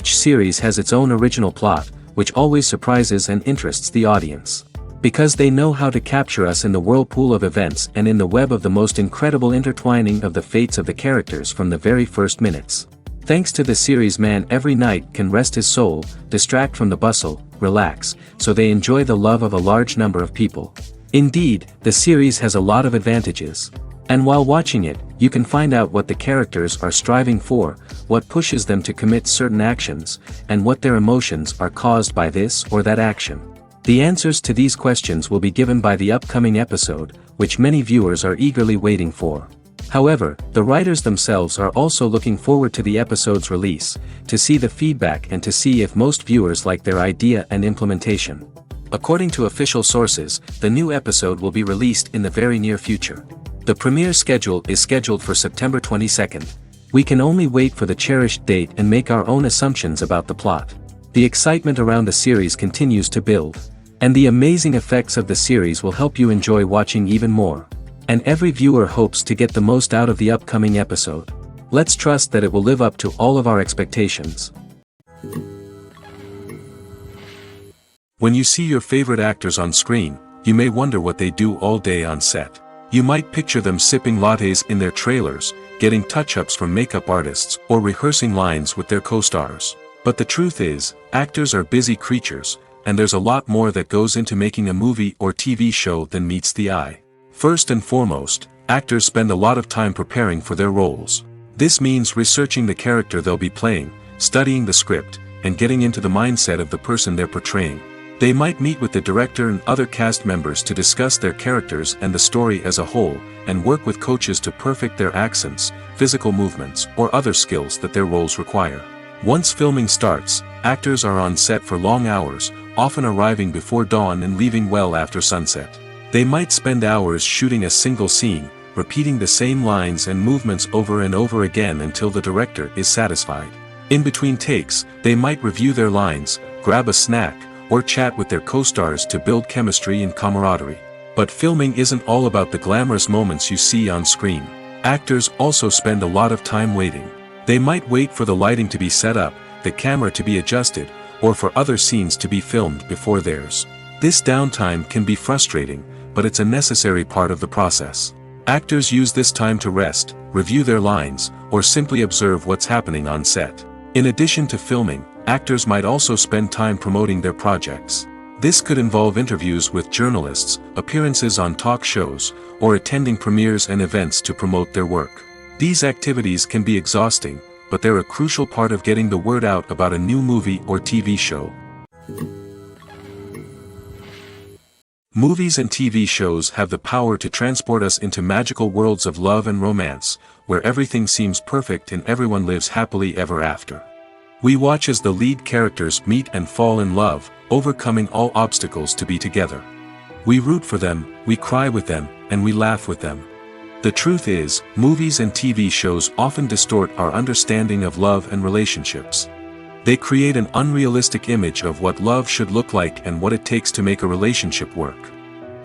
Each series has its own original plot, which always surprises and interests the audience. Because they know how to capture us in the whirlpool of events and in the web of the most incredible intertwining of the fates of the characters from the very first minutes. Thanks to the series, man every night can rest his soul, distract from the bustle, relax, so they enjoy the love of a large number of people. Indeed, the series has a lot of advantages. And while watching it, you can find out what the characters are striving for, what pushes them to commit certain actions, and what their emotions are caused by this or that action. The answers to these questions will be given by the upcoming episode, which many viewers are eagerly waiting for. However, the writers themselves are also looking forward to the episode's release, to see the feedback and to see if most viewers like their idea and implementation. According to official sources, the new episode will be released in the very near future. The premiere schedule is scheduled for September 22nd. We can only wait for the cherished date and make our own assumptions about the plot. The excitement around the series continues to build. And the amazing effects of the series will help you enjoy watching even more. And every viewer hopes to get the most out of the upcoming episode. Let's trust that it will live up to all of our expectations. When you see your favorite actors on screen, you may wonder what they do all day on set. You might picture them sipping lattes in their trailers, getting touch-ups from makeup artists, or rehearsing lines with their co-stars. But the truth is, actors are busy creatures, and there's a lot more that goes into making a movie or TV show than meets the eye. First and foremost, actors spend a lot of time preparing for their roles. This means researching the character they'll be playing, studying the script, and getting into the mindset of the person they're portraying. They might meet with the director and other cast members to discuss their characters and the story as a whole, and work with coaches to perfect their accents, physical movements, or other skills that their roles require. Once filming starts, actors are on set for long hours, often arriving before dawn and leaving well after sunset. They might spend hours shooting a single scene, repeating the same lines and movements over and over again until the director is satisfied. In between takes, they might review their lines, grab a snack, or chat with their co-stars to build chemistry and camaraderie. But filming isn't all about the glamorous moments you see on screen. Actors also spend a lot of time waiting. They might wait for the lighting to be set up, the camera to be adjusted, or for other scenes to be filmed before theirs. This downtime can be frustrating, but it's a necessary part of the process. Actors use this time to rest, review their lines, or simply observe what's happening on set. In addition to filming, actors might also spend time promoting their projects. This could involve interviews with journalists, appearances on talk shows, or attending premieres and events to promote their work. These activities can be exhausting, but they're a crucial part of getting the word out about a new movie or TV show. Movies and TV shows have the power to transport us into magical worlds of love and romance, where everything seems perfect and everyone lives happily ever after. We watch as the lead characters meet and fall in love, overcoming all obstacles to be together. We root for them, we cry with them, and we laugh with them. The truth is, movies and TV shows often distort our understanding of love and relationships. They create an unrealistic image of what love should look like and what it takes to make a relationship work.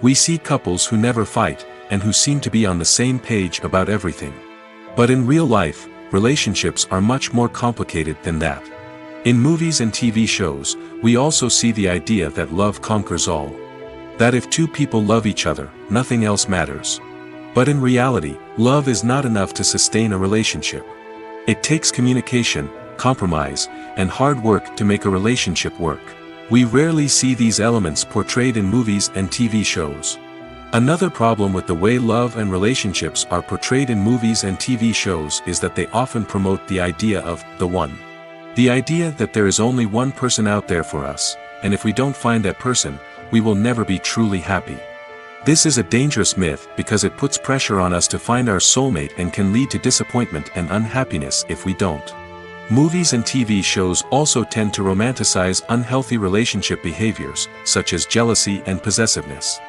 We see couples who never fight, and who seem to be on the same page about everything. But in real life, relationships are much more complicated than that. In movies and TV shows, we also see the idea that love conquers all. That if two people love each other, nothing else matters. But in reality, love is not enough to sustain a relationship. It takes communication, compromise, and hard work to make a relationship work. We rarely see these elements portrayed in movies and TV shows. Another problem with the way love and relationships are portrayed in movies and TV shows is that they often promote the idea of the one. The idea that there is only one person out there for us, and if we don't find that person, we will never be truly happy. This is a dangerous myth because it puts pressure on us to find our soulmate and can lead to disappointment and unhappiness if we don't. Movies and TV shows also tend to romanticize unhealthy relationship behaviors, such as jealousy and possessiveness.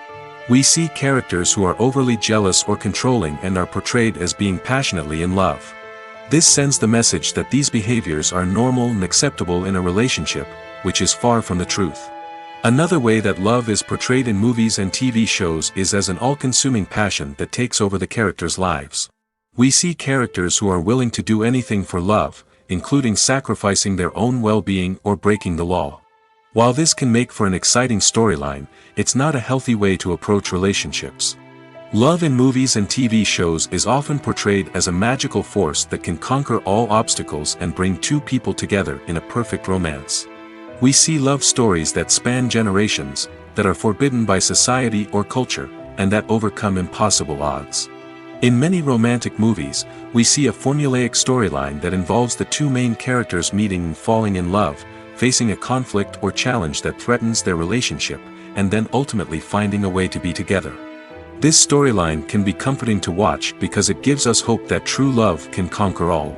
We see characters who are overly jealous or controlling and are portrayed as being passionately in love. This sends the message that these behaviors are normal and acceptable in a relationship, which is far from the truth. Another way that love is portrayed in movies and TV shows is as an all-consuming passion that takes over the characters' lives. We see characters who are willing to do anything for love, including sacrificing their own well-being or breaking the law. While this can make for an exciting storyline, it's not a healthy way to approach relationships. Love in movies and TV shows is often portrayed as a magical force that can conquer all obstacles and bring two people together in a perfect romance. We see love stories that span generations, that are forbidden by society or culture, and that overcome impossible odds. In many romantic movies, we see a formulaic storyline that involves the two main characters meeting and falling in love, facing a conflict or challenge that threatens their relationship, and then ultimately finding a way to be together. This storyline can be comforting to watch because it gives us hope that true love can conquer all.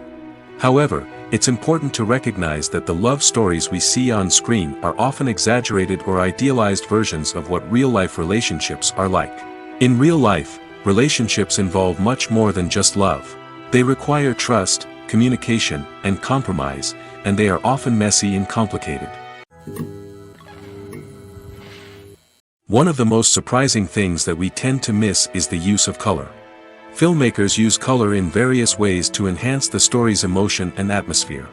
However, it's important to recognize that the love stories we see on screen are often exaggerated or idealized versions of what real-life relationships are like. In real life, relationships involve much more than just love. They require trust, communication, and compromise, and they are often messy and complicated. One of the most surprising things that we tend to miss is the use of color. Filmmakers use color in various ways to enhance the story's emotion and atmosphere.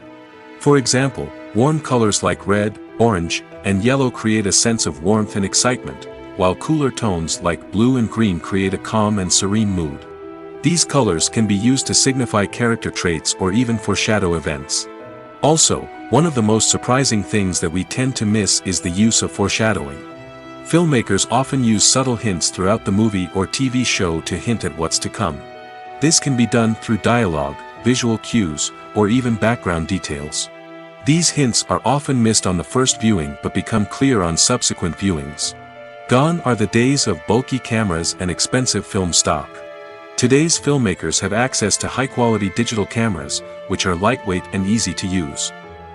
For example, warm colors like red, orange, and yellow create a sense of warmth and excitement, while cooler tones like blue and green create a calm and serene mood. These colors can be used to signify character traits or even foreshadow events. Also, one of the most surprising things that we tend to miss is the use of foreshadowing. Filmmakers often use subtle hints throughout the movie or TV show to hint at what's to come. This can be done through dialogue, visual cues, or even background details. These hints are often missed on the first viewing but become clear on subsequent viewings. Gone are the days of bulky cameras and expensive film stock. Today's filmmakers have access to high-quality digital cameras, which are lightweight and easy to use.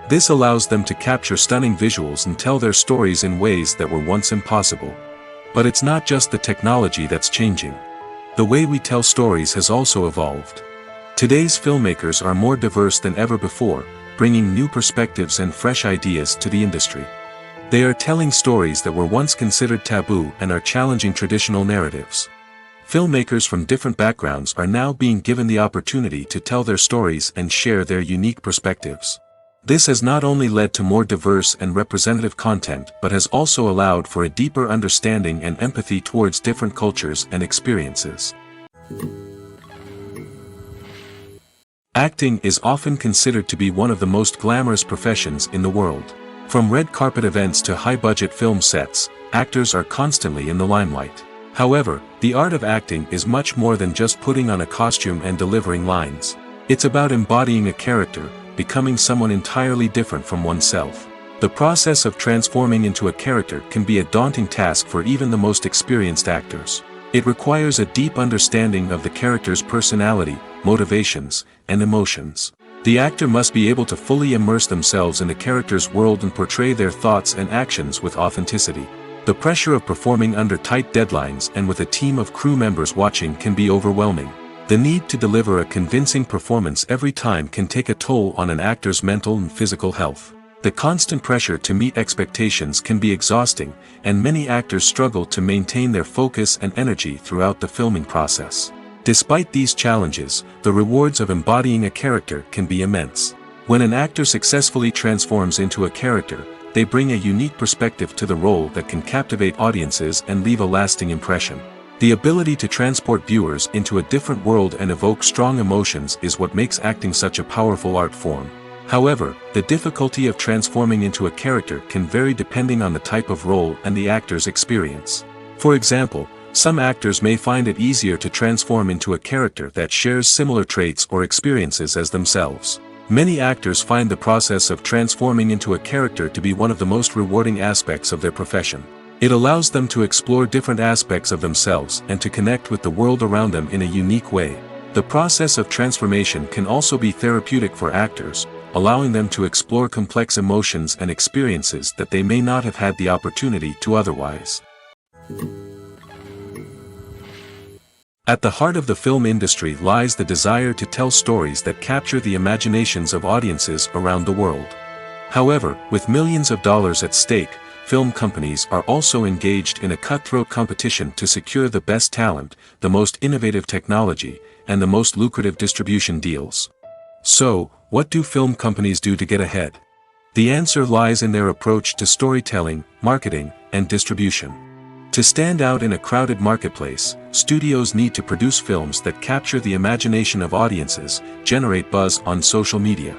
This allows them to capture stunning visuals and tell their stories in ways that were once impossible. But it's not just the technology that's changing. The way we tell stories has also evolved. Today's filmmakers are more diverse than ever before, bringing new perspectives and fresh ideas to the industry. They are telling stories that were once considered taboo and are challenging traditional narratives. Filmmakers from different backgrounds are now being given the opportunity to tell their stories and share their unique perspectives. This has not only led to more diverse and representative content but has also allowed for a deeper understanding and empathy towards different cultures and experiences. Acting is often considered to be one of the most glamorous professions in the world. From red carpet events to high-budget film sets, actors are constantly in the limelight. However, the art of acting is much more than just putting on a costume and delivering lines. It's about embodying a character, becoming someone entirely different from oneself. The process of transforming into a character can be a daunting task for even the most experienced actors. It requires a deep understanding of the character's personality, motivations, and emotions. The actor must be able to fully immerse themselves in the character's world and portray their thoughts and actions with authenticity. The pressure of performing under tight deadlines and with a team of crew members watching can be overwhelming. The need to deliver a convincing performance every time can take a toll on an actor's mental and physical health. The constant pressure to meet expectations can be exhausting, and many actors struggle to maintain their focus and energy throughout the filming process. Despite these challenges, the rewards of embodying a character can be immense. When an actor successfully transforms into a character, they bring a unique perspective to the role that can captivate audiences and leave a lasting impression. The ability to transport viewers into a different world and evoke strong emotions is what makes acting such a powerful art form. However, the difficulty of transforming into a character can vary depending on the type of role and the actor's experience. For example, some actors may find it easier to transform into a character that shares similar traits or experiences as themselves. Many actors find the process of transforming into a character to be one of the most rewarding aspects of their profession. It allows them to explore different aspects of themselves and to connect with the world around them in a unique way. The process of transformation can also be therapeutic for actors, allowing them to explore complex emotions and experiences that they may not have had the opportunity to otherwise. At the heart of the film industry lies the desire to tell stories that capture the imaginations of audiences around the world. However, with millions of dollars at stake, film companies are also engaged in a cutthroat competition to secure the best talent, the most innovative technology, and the most lucrative distribution deals. So, what do film companies do to get ahead? The answer lies in their approach to storytelling, marketing, and distribution. To stand out in a crowded marketplace, studios need to produce films that capture the imagination of audiences, generate buzz on social media.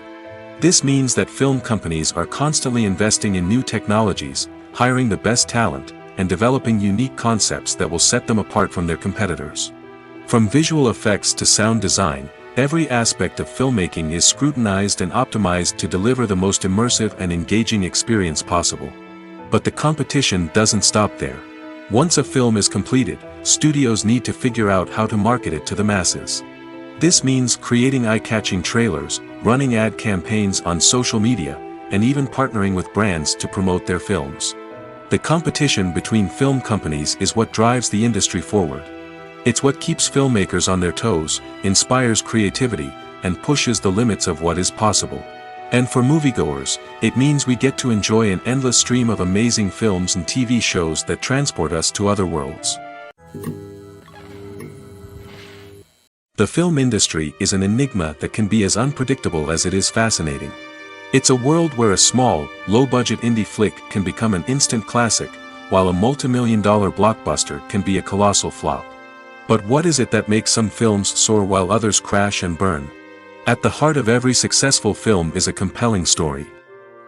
This means that film companies are constantly investing in new technologies, hiring the best talent, and developing unique concepts that will set them apart from their competitors. From visual effects to sound design, every aspect of filmmaking is scrutinized and optimized to deliver the most immersive and engaging experience possible. But the competition doesn't stop there. Once a film is completed, studios need to figure out how to market it to the masses. This means creating eye-catching trailers, running ad campaigns on social media, and even partnering with brands to promote their films. The competition between film companies is what drives the industry forward. It's what keeps filmmakers on their toes, inspires creativity, and pushes the limits of what is possible. And for moviegoers, it means we get to enjoy an endless stream of amazing films and TV shows that transport us to other worlds. The film industry is an enigma that can be as unpredictable as it is fascinating. It's a world where a small, low-budget indie flick can become an instant classic, while a multi-million-dollar blockbuster can be a colossal flop. But what is it that makes some films soar while others crash and burn? At the heart of every successful film is a compelling story.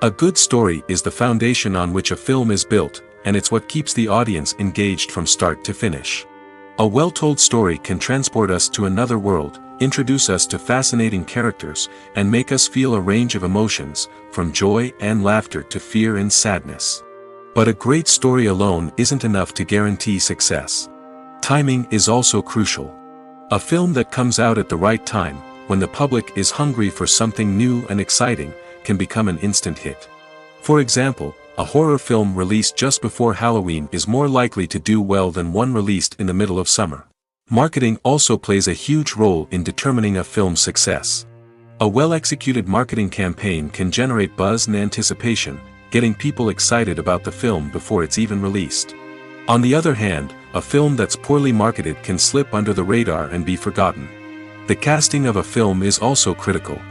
A good story is the foundation on which a film is built, and it's what keeps the audience engaged from start to finish. A well-told story can transport us to another world, introduce us to fascinating characters, and make us feel a range of emotions, from joy and laughter to fear and sadness. But a great story alone isn't enough to guarantee success. Timing is also crucial. A film that comes out at the right time, when the public is hungry for something new and exciting, can become an instant hit. For example, a horror film released just before Halloween is more likely to do well than one released in the middle of summer. Marketing also plays a huge role in determining a film's success. A well-executed marketing campaign can generate buzz and anticipation, getting people excited about the film before it's even released. On the other hand, a film that's poorly marketed can slip under the radar and be forgotten. The casting of a film is also critical.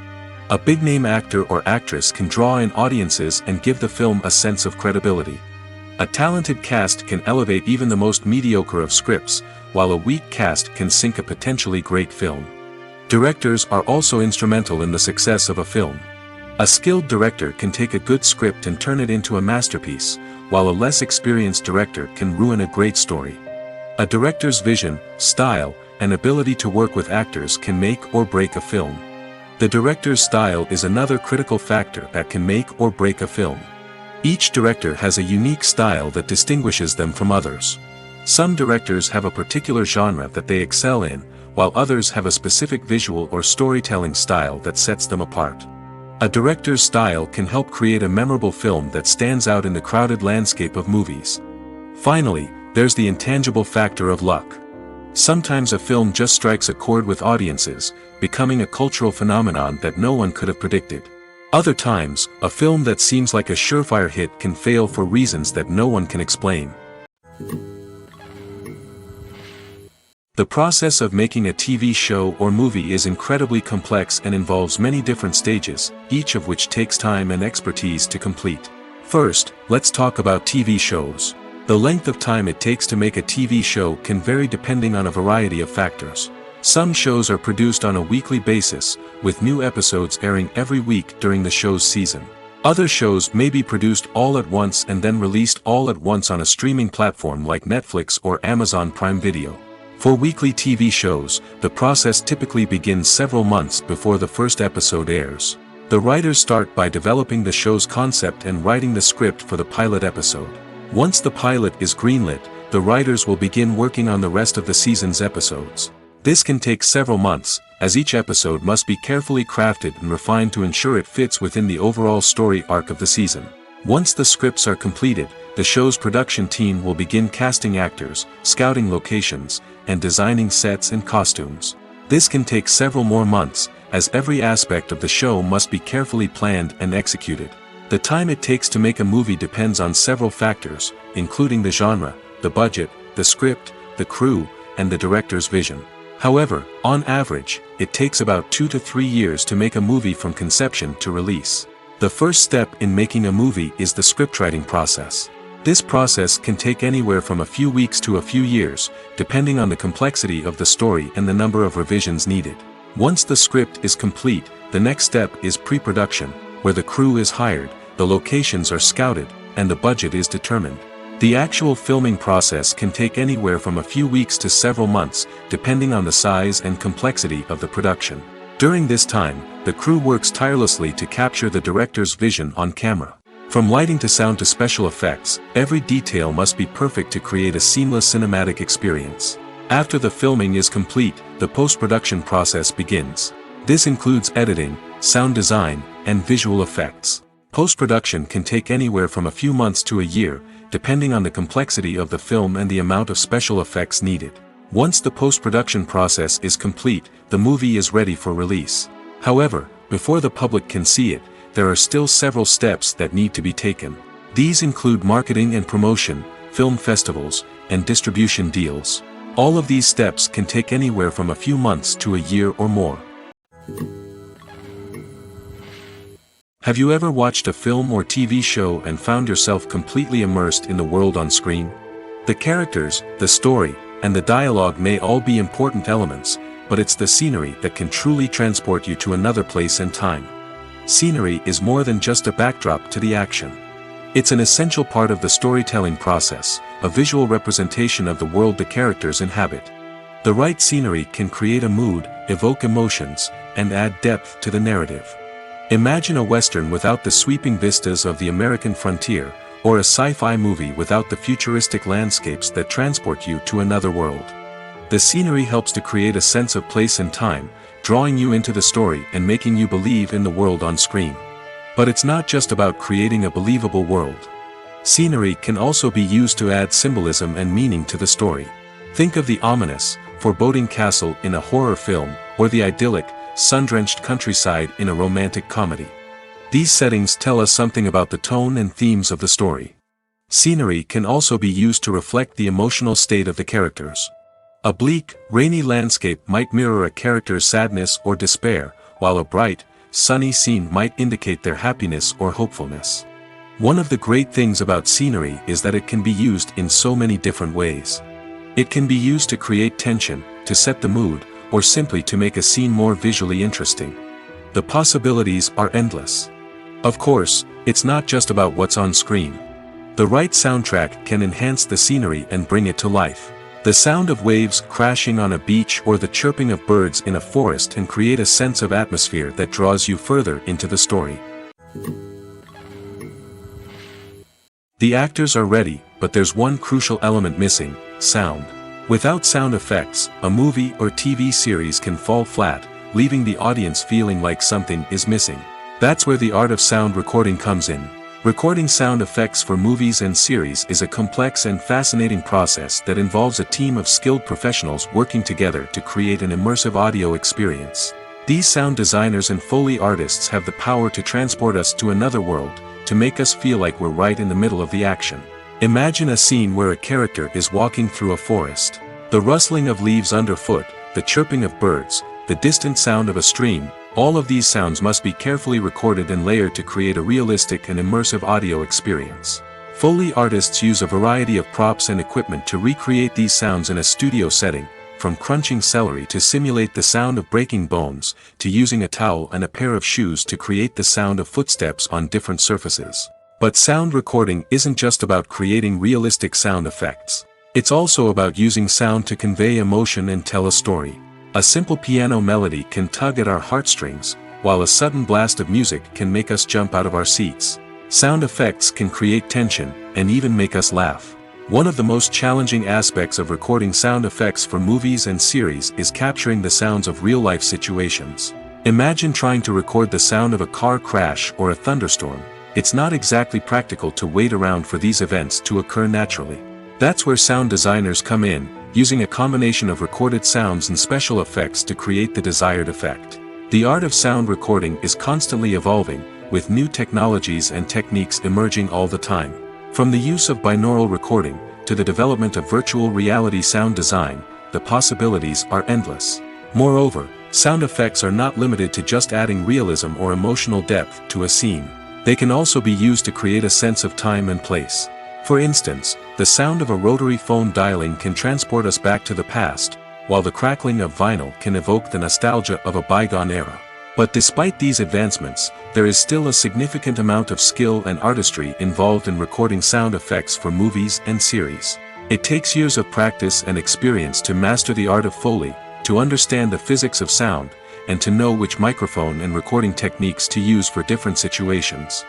A big-name actor or actress can draw in audiences and give the film a sense of credibility. A talented cast can elevate even the most mediocre of scripts, while a weak cast can sink a potentially great film. Directors are also instrumental in the success of a film. A skilled director can take a good script and turn it into a masterpiece, while a less experienced director can ruin a great story. A director's vision, style, and ability to work with actors can make or break a film. The director's style is another critical factor that can make or break a film. Each director has a unique style that distinguishes them from others. Some directors have a particular genre that they excel in, while others have a specific visual or storytelling style that sets them apart. A director's style can help create a memorable film that stands out in the crowded landscape of movies. Finally, there's the intangible factor of luck. Sometimes a film just strikes a chord with audiences, becoming a cultural phenomenon that no one could have predicted. Other times, a film that seems like a surefire hit can fail for reasons that no one can explain. The process of making a TV show or movie is incredibly complex and involves many different stages, each of which takes time and expertise to complete. First, let's talk about TV shows. The length of time it takes to make a TV show can vary depending on a variety of factors. Some shows are produced on a weekly basis, with new episodes airing every week during the show's season. Other shows may be produced all at once and then released all at once on a streaming platform like Netflix or Amazon Prime Video. For weekly TV shows, the process typically begins several months before the first episode airs. The writers start by developing the show's concept and writing the script for the pilot episode. Once the pilot is greenlit, the writers will begin working on the rest of the season's episodes. This can take several months, as each episode must be carefully crafted and refined to ensure it fits within the overall story arc of the season. Once the scripts are completed, the show's production team will begin casting actors, scouting locations, and designing sets and costumes. This can take several more months, as every aspect of the show must be carefully planned and executed. The time it takes to make a movie depends on several factors, including the genre, the budget, the script, the crew, and the director's vision. However, on average, it takes about 2 to 3 years to make a movie from conception to release. The first step in making a movie is the scriptwriting process. This process can take anywhere from a few weeks to a few years, depending on the complexity of the story and the number of revisions needed. Once the script is complete, the next step is pre-production, where the crew is hired, the locations are scouted, and the budget is determined. The actual filming process can take anywhere from a few weeks to several months, depending on the size and complexity of the production. During this time, the crew works tirelessly to capture the director's vision on camera. From lighting to sound to special effects, every detail must be perfect to create a seamless cinematic experience. After the filming is complete, the post-production process begins. This includes editing, sound design, and visual effects. Post-production can take anywhere from a few months to a year, depending on the complexity of the film and the amount of special effects needed. Once the post-production process is complete, the movie is ready for release. However, before the public can see it, there are still several steps that need to be taken. These include marketing and promotion, film festivals, and distribution deals. All of these steps can take anywhere from a few months to a year or more. Have you ever watched a film or TV show and found yourself completely immersed in the world on screen? The characters, the story, and the dialogue may all be important elements, but it's the scenery that can truly transport you to another place and time. Scenery is more than just a backdrop to the action. It's an essential part of the storytelling process, a visual representation of the world the characters inhabit. The right scenery can create a mood, evoke emotions, and add depth to the narrative. Imagine a Western without the sweeping vistas of the American frontier, or a sci-fi movie without the futuristic landscapes that transport you to another world. The scenery helps to create a sense of place and time, drawing you into the story and making you believe in the world on screen. But it's not just about creating a believable world. Scenery can also be used to add symbolism and meaning to the story. Think of the ominous, foreboding castle in a horror film, or the idyllic, sun-drenched countryside in a romantic comedy. These settings tell us something about the tone and themes of the story. Scenery can also be used to reflect the emotional state of the characters. A bleak, rainy landscape might mirror a character's sadness or despair, while a bright, sunny scene might indicate their happiness or hopefulness. One of the great things about scenery is that it can be used in so many different ways. It can be used to create tension, to set the mood, or simply to make a scene more visually interesting. The possibilities are endless. Of course, it's not just about what's on screen. The right soundtrack can enhance the scenery and bring it to life. The sound of waves crashing on a beach or the chirping of birds in a forest can create a sense of atmosphere that draws you further into the story. The actors are ready, but there's one crucial element missing: sound. Without sound effects, a movie or TV series can fall flat, leaving the audience feeling like something is missing. That's where the art of sound recording comes in. Recording sound effects for movies and series is a complex and fascinating process that involves a team of skilled professionals working together to create an immersive audio experience. These sound designers and Foley artists have the power to transport us to another world, to make us feel like we're right in the middle of the action. Imagine a scene where a character is walking through a forest. The rustling of leaves underfoot, the chirping of birds, the distant sound of a stream, all of these sounds must be carefully recorded and layered to create a realistic and immersive audio experience. Foley artists use a variety of props and equipment to recreate these sounds in a studio setting, from crunching celery to simulate the sound of breaking bones, to using a towel and a pair of shoes to create the sound of footsteps on different surfaces. But sound recording isn't just about creating realistic sound effects. It's also about using sound to convey emotion and tell a story. A simple piano melody can tug at our heartstrings, while a sudden blast of music can make us jump out of our seats. Sound effects can create tension, and even make us laugh. One of the most challenging aspects of recording sound effects for movies and series is capturing the sounds of real-life situations. Imagine trying to record the sound of a car crash or a thunderstorm. It's not exactly practical to wait around for these events to occur naturally. That's where sound designers come in, using a combination of recorded sounds and special effects to create the desired effect. The art of sound recording is constantly evolving, with new technologies and techniques emerging all the time. From the use of binaural recording, to the development of virtual reality sound design, the possibilities are endless. Moreover, sound effects are not limited to just adding realism or emotional depth to a scene. They can also be used to create a sense of time and place. For instance, the sound of a rotary phone dialing can transport us back to the past, while the crackling of vinyl can evoke the nostalgia of a bygone era. But despite these advancements, there is still a significant amount of skill and artistry involved in recording sound effects for movies and series. It takes years of practice and experience to master the art of Foley, to understand the physics of sound, and to know which microphone and recording techniques to use for different situations.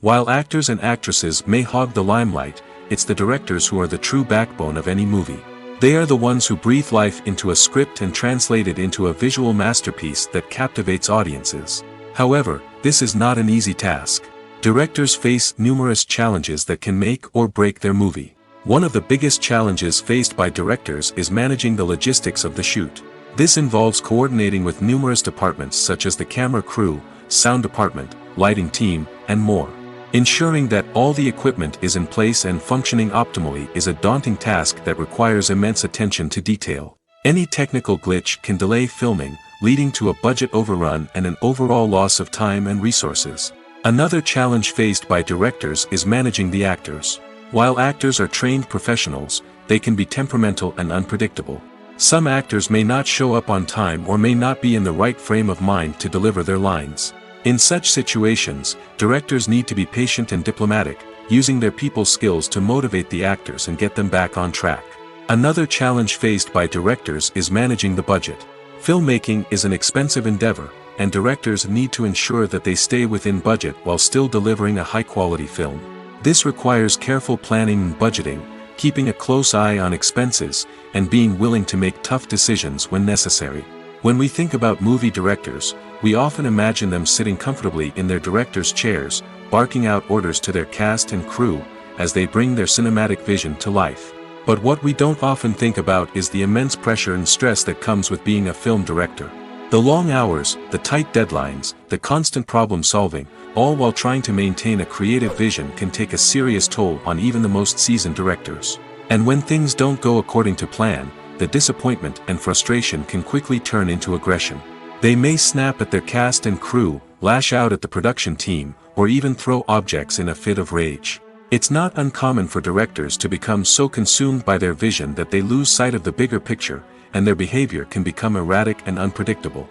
While actors and actresses may hog the limelight, it's the directors who are the true backbone of any movie. They are the ones who breathe life into a script and translate it into a visual masterpiece that captivates audiences. However, this is not an easy task. Directors face numerous challenges that can make or break their movie. One of the biggest challenges faced by directors is managing the logistics of the shoot. This involves coordinating with numerous departments such as the camera crew, sound department, lighting team, and more. Ensuring that all the equipment is in place and functioning optimally is a daunting task that requires immense attention to detail. Any technical glitch can delay filming, leading to a budget overrun and an overall loss of time and resources. Another challenge faced by directors is managing the actors. While actors are trained professionals, they can be temperamental and unpredictable. Some actors may not show up on time or may not be in the right frame of mind to deliver their lines. In such situations, directors need to be patient and diplomatic, using their people skills to motivate the actors and get them back on track. Another challenge faced by directors is managing the budget. Filmmaking is an expensive endeavor, and directors need to ensure that they stay within budget while still delivering a high-quality film. This requires careful planning and budgeting, keeping a close eye on expenses, and being willing to make tough decisions when necessary. When we think about movie directors, we often imagine them sitting comfortably in their director's chairs, barking out orders to their cast and crew, as they bring their cinematic vision to life. But what we don't often think about is the immense pressure and stress that comes with being a film director. The long hours, the tight deadlines, the constant problem solving, all while trying to maintain a creative vision can take a serious toll on even the most seasoned directors. And when things don't go according to plan, the disappointment and frustration can quickly turn into aggression. They may snap at their cast and crew, lash out at the production team, or even throw objects in a fit of rage. It's not uncommon for directors to become so consumed by their vision that they lose sight of the bigger picture, and their behavior can become erratic and unpredictable.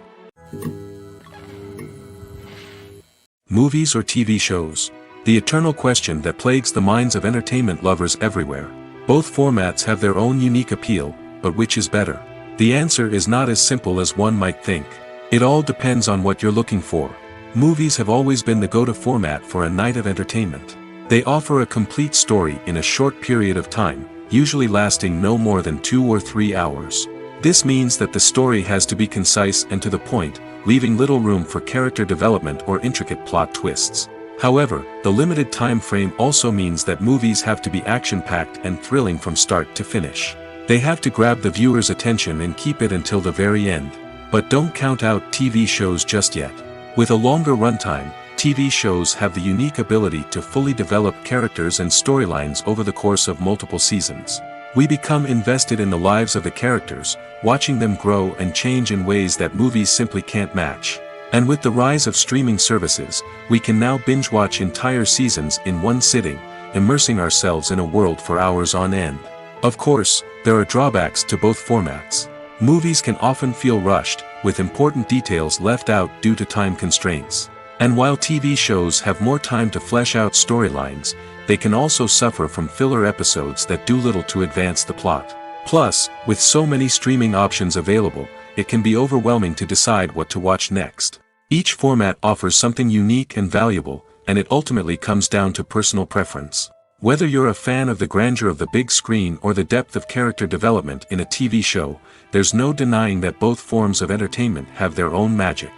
Movies or TV shows? The eternal question that plagues the minds of entertainment lovers everywhere. Both formats have their own unique appeal, but which is better? The answer is not as simple as one might think. It all depends on what you're looking for. Movies have always been the go-to format for a night of entertainment. They offer a complete story in a short period of time, usually lasting no more than 2 or 3 hours. This means that the story has to be concise and to the point, leaving little room for character development or intricate plot twists. However, the limited time frame also means that movies have to be action-packed and thrilling from start to finish. They have to grab the viewer's attention and keep it until the very end. But don't count out TV shows just yet. With a longer runtime, TV shows have the unique ability to fully develop characters and storylines over the course of multiple seasons. We become invested in the lives of the characters, watching them grow and change in ways that movies simply can't match. And with the rise of streaming services, we can now binge-watch entire seasons in one sitting, immersing ourselves in a world for hours on end. Of course, there are drawbacks to both formats. Movies can often feel rushed, with important details left out due to time constraints. And while TV shows have more time to flesh out storylines, they can also suffer from filler episodes that do little to advance the plot. Plus, with so many streaming options available, it can be overwhelming to decide what to watch next. Each format offers something unique and valuable, and it ultimately comes down to personal preference. Whether you're a fan of the grandeur of the big screen or the depth of character development in a TV show, there's no denying that both forms of entertainment have their own magic.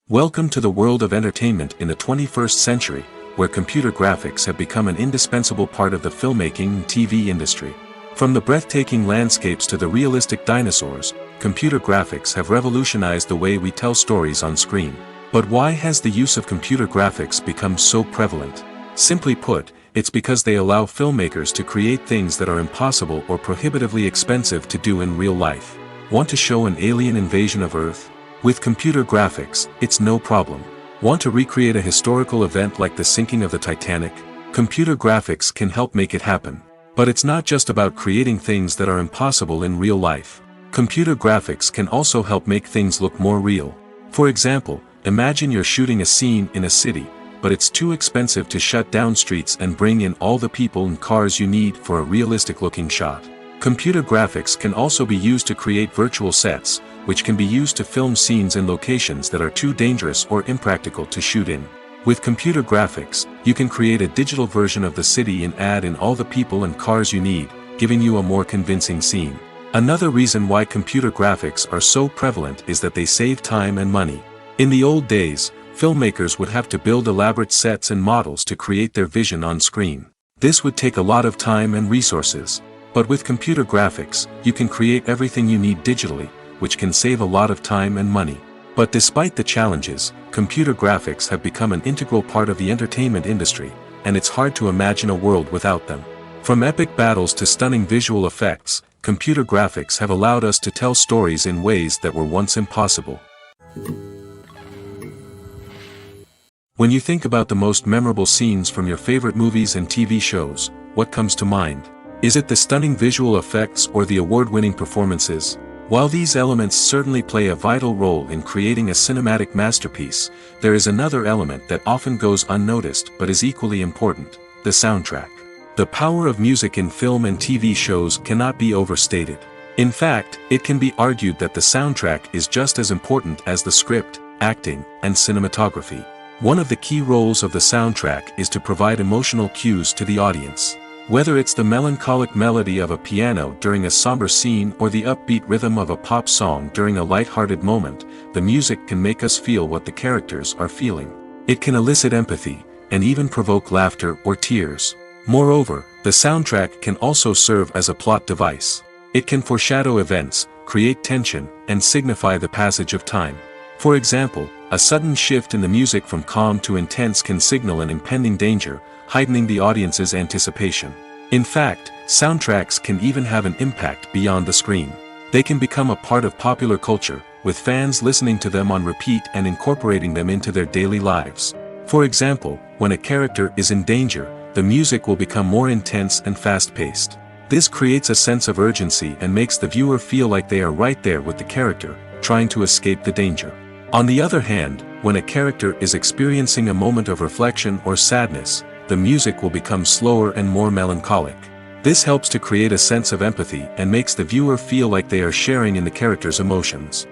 Welcome to the world of entertainment in the 21st century, where computer graphics have become an indispensable part of the filmmaking and TV industry. From the breathtaking landscapes to the realistic dinosaurs, computer graphics have revolutionized the way we tell stories on screen. But why has the use of computer graphics become so prevalent? Simply put, it's because they allow filmmakers to create things that are impossible or prohibitively expensive to do in real life. Want to show an alien invasion of Earth? With computer graphics, it's no problem. Want to recreate a historical event like the sinking of the Titanic? Computer graphics can help make it happen. But it's not just about creating things that are impossible in real life. Computer graphics can also help make things look more real. For example, imagine you're shooting a scene in a city, but it's too expensive to shut down streets and bring in all the people and cars you need for a realistic-looking shot. Computer graphics can also be used to create virtual sets, which can be used to film scenes in locations that are too dangerous or impractical to shoot in. With computer graphics, you can create a digital version of the city and add in all the people and cars you need, giving you a more convincing scene. Another reason why computer graphics are so prevalent is that they save time and money. In the old days, filmmakers would have to build elaborate sets and models to create their vision on screen. This would take a lot of time and resources. But with computer graphics, you can create everything you need digitally, which can save a lot of time and money. But despite the challenges, computer graphics have become an integral part of the entertainment industry, and it's hard to imagine a world without them. From epic battles to stunning visual effects, computer graphics have allowed us to tell stories in ways that were once impossible. When you think about the most memorable scenes from your favorite movies and TV shows, what comes to mind? Is it the stunning visual effects or the award-winning performances? While these elements certainly play a vital role in creating a cinematic masterpiece, there is another element that often goes unnoticed but is equally important: the soundtrack. The power of music in film and TV shows cannot be overstated. In fact, it can be argued that the soundtrack is just as important as the script, acting, and cinematography. One of the key roles of the soundtrack is to provide emotional cues to the audience. Whether it's the melancholic melody of a piano during a somber scene or the upbeat rhythm of a pop song during a light-hearted moment, the music can make us feel what the characters are feeling. It can elicit empathy, and even provoke laughter or tears. Moreover, the soundtrack can also serve as a plot device. It can foreshadow events, create tension, and signify the passage of time. For example, a sudden shift in the music from calm to intense can signal an impending danger, heightening the audience's anticipation. In fact, soundtracks can even have an impact beyond the screen. They can become a part of popular culture, with fans listening to them on repeat and incorporating them into their daily lives. For example, when a character is in danger, the music will become more intense and fast-paced. This creates a sense of urgency and makes the viewer feel like they are right there with the character, trying to escape the danger. On the other hand, when a character is experiencing a moment of reflection or sadness, the music will become slower and more melancholic. This helps to create a sense of empathy and makes the viewer feel like they are sharing in the character's emotions.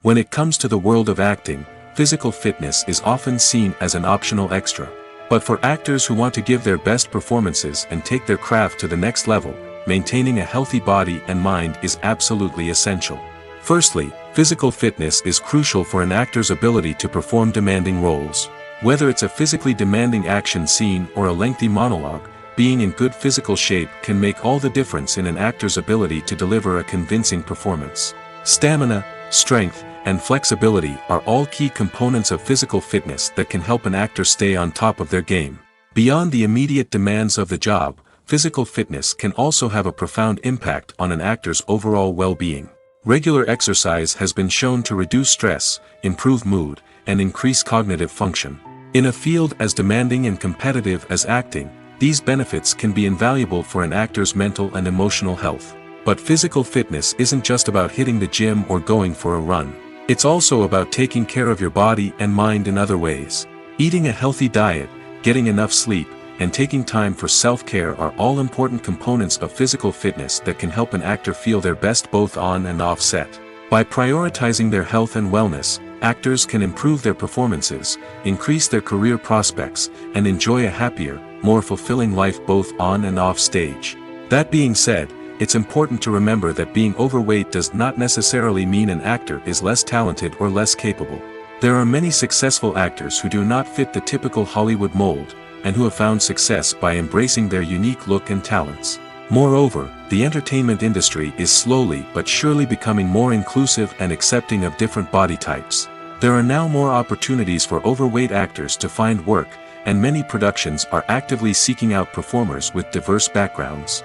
When it comes to the world of acting, physical fitness is often seen as an optional extra. But for actors who want to give their best performances and take their craft to the next level, maintaining a healthy body and mind is absolutely essential. Firstly, physical fitness is crucial for an actor's ability to perform demanding roles. Whether it's a physically demanding action scene or a lengthy monologue, being in good physical shape can make all the difference in an actor's ability to deliver a convincing performance. Stamina, strength, and flexibility are all key components of physical fitness that can help an actor stay on top of their game. Beyond the immediate demands of the job, physical fitness can also have a profound impact on an actor's overall well-being. Regular exercise has been shown to reduce stress, improve mood, and increase cognitive function. In a field as demanding and competitive as acting, these benefits can be invaluable for an actor's mental and emotional health. But physical fitness isn't just about hitting the gym or going for a run. It's also about taking care of your body and mind in other ways. Eating a healthy diet, getting enough sleep, and taking time for self-care are all important components of physical fitness that can help an actor feel their best both on and off set. By prioritizing their health and wellness, actors can improve their performances, increase their career prospects, and enjoy a happier, more fulfilling life both on and off stage. That being said, it's important to remember that being overweight does not necessarily mean an actor is less talented or less capable. There are many successful actors who do not fit the typical Hollywood mold, and who have found success by embracing their unique look and talents. Moreover, the entertainment industry is slowly but surely becoming more inclusive and accepting of different body types. There are now more opportunities for overweight actors to find work, and many productions are actively seeking out performers with diverse backgrounds.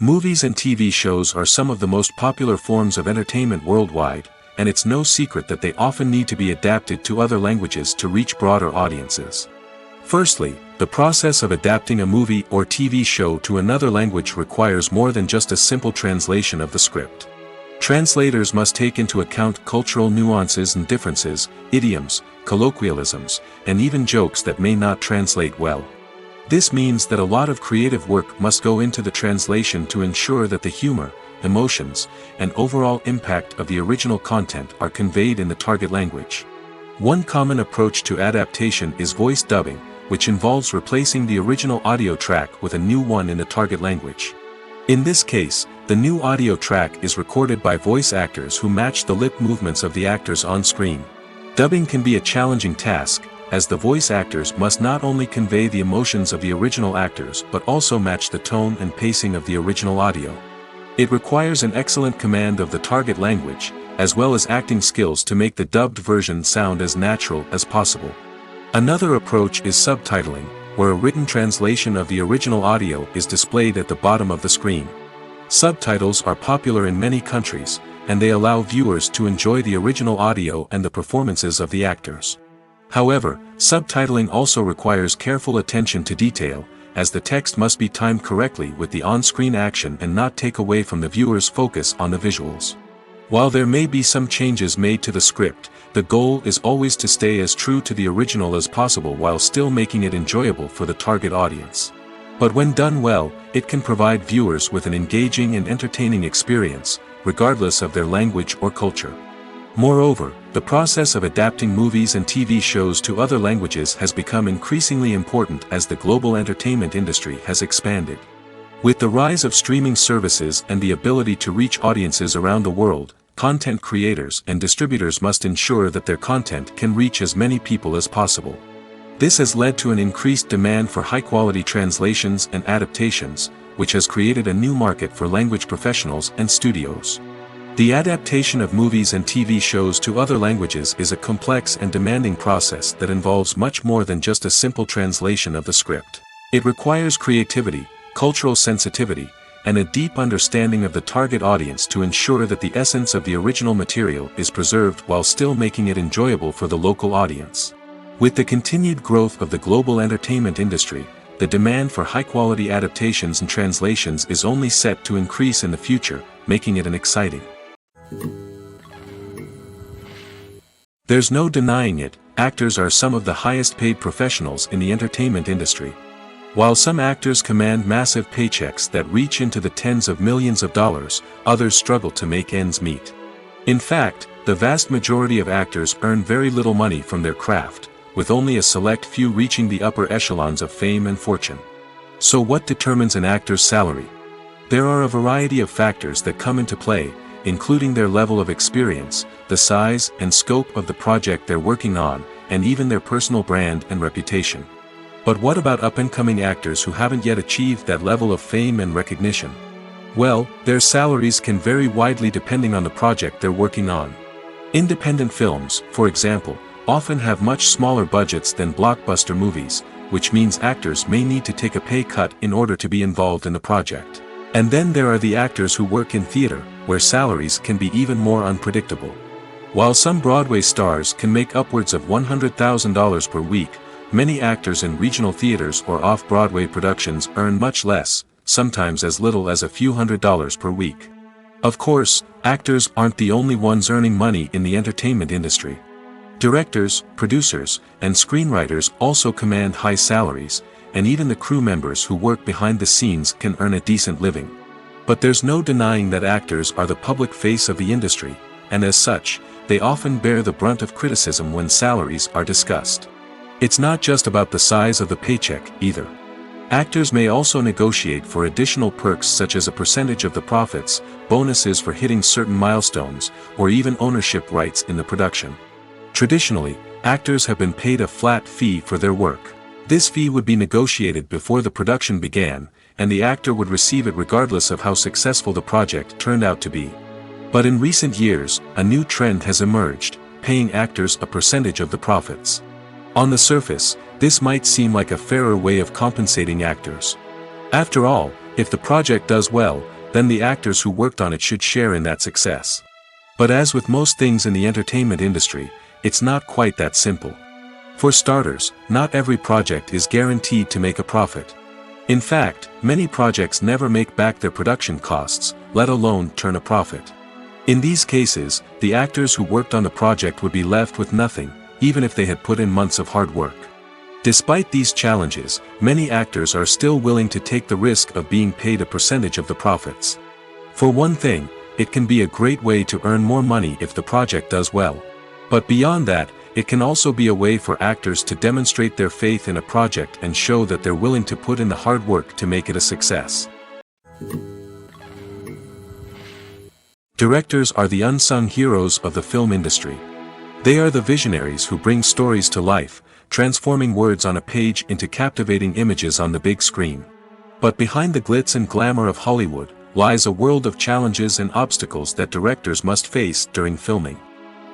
Movies and TV shows are some of the most popular forms of entertainment worldwide, and it's no secret that they often need to be adapted to other languages to reach broader audiences. Firstly, the process of adapting a movie or TV show to another language requires more than just a simple translation of the script. Translators must take into account cultural nuances and differences, idioms, colloquialisms, and even jokes that may not translate well. This means that a lot of creative work must go into the translation to ensure that the humor, emotions, and overall impact of the original content are conveyed in the target language. One common approach to adaptation is voice dubbing, which involves replacing the original audio track with a new one in the target language. In this case, the new audio track is recorded by voice actors who match the lip movements of the actors on screen. Dubbing can be a challenging task, as the voice actors must not only convey the emotions of the original actors but also match the tone and pacing of the original audio. It requires an excellent command of the target language, as well as acting skills to make the dubbed version sound as natural as possible. Another approach is subtitling, where a written translation of the original audio is displayed at the bottom of the screen. Subtitles are popular in many countries, and they allow viewers to enjoy the original audio and the performances of the actors. However, subtitling also requires careful attention to detail, as the text must be timed correctly with the on-screen action and not take away from the viewer's focus on the visuals. While there may be some changes made to the script, the goal is always to stay as true to the original as possible while still making it enjoyable for the target audience. But when done well, it can provide viewers with an engaging and entertaining experience, regardless of their language or culture. Moreover, the process of adapting movies and TV shows to other languages has become increasingly important as the global entertainment industry has expanded. With the rise of streaming services and the ability to reach audiences around the world, content creators and distributors must ensure that their content can reach as many people as possible. This has led to an increased demand for high-quality translations and adaptations, which has created a new market for language professionals and studios. The adaptation of movies and TV shows to other languages is a complex and demanding process that involves much more than just a simple translation of the script. It requires creativity, cultural sensitivity, and a deep understanding of the target audience to ensure that the essence of the original material is preserved while still making it enjoyable for the local audience. With the continued growth of the global entertainment industry, the demand for high-quality adaptations and translations is only set to increase in the future, making it an exciting. There's no denying it, actors are some of the highest-paid professionals in the entertainment industry. While some actors command massive paychecks that reach into the tens of millions of dollars, others struggle to make ends meet. In fact, the vast majority of actors earn very little money from their craft, with only a select few reaching the upper echelons of fame and fortune. So what determines an actor's salary? There are a variety of factors that come into play, including their level of experience, the size and scope of the project they're working on, and even their personal brand and reputation. But what about up-and-coming actors who haven't yet achieved that level of fame and recognition? Well, their salaries can vary widely depending on the project they're working on. Independent films, for example, often have much smaller budgets than blockbuster movies, which means actors may need to take a pay cut in order to be involved in the project. And then there are the actors who work in theater, where salaries can be even more unpredictable. While some Broadway stars can make upwards of $100,000 per week, many actors in regional theaters or off-Broadway productions earn much less, sometimes as little as a few $100s per week. Of course, actors aren't the only ones earning money in the entertainment industry. Directors, producers, and screenwriters also command high salaries, and even the crew members who work behind the scenes can earn a decent living. But there's no denying that actors are the public face of the industry, and as such, they often bear the brunt of criticism when salaries are discussed. It's not just about the size of the paycheck, either. Actors may also negotiate for additional perks such as a percentage of the profits, bonuses for hitting certain milestones, or even ownership rights in the production. Traditionally, actors have been paid a flat fee for their work. This fee would be negotiated before the production began, and the actor would receive it regardless of how successful the project turned out to be. But in recent years, a new trend has emerged, paying actors a percentage of the profits. On the surface, this might seem like a fairer way of compensating actors. After all, if the project does well, then the actors who worked on it should share in that success. But as with most things in the entertainment industry, it's not quite that simple. For starters, not every project is guaranteed to make a profit. In fact, many projects never make back their production costs, let alone turn a profit. In these cases, the actors who worked on the project would be left with nothing, even if they had put in months of hard work. Despite these challenges, many actors are still willing to take the risk of being paid a percentage of the profits. For one thing, it can be a great way to earn more money if the project does well. But beyond that, it can also be a way for actors to demonstrate their faith in a project and show that they're willing to put in the hard work to make it a success. Directors are the unsung heroes of the film industry. They are the visionaries who bring stories to life, transforming words on a page into captivating images on the big screen. But behind the glitz and glamour of Hollywood lies a world of challenges and obstacles that directors must face during filming.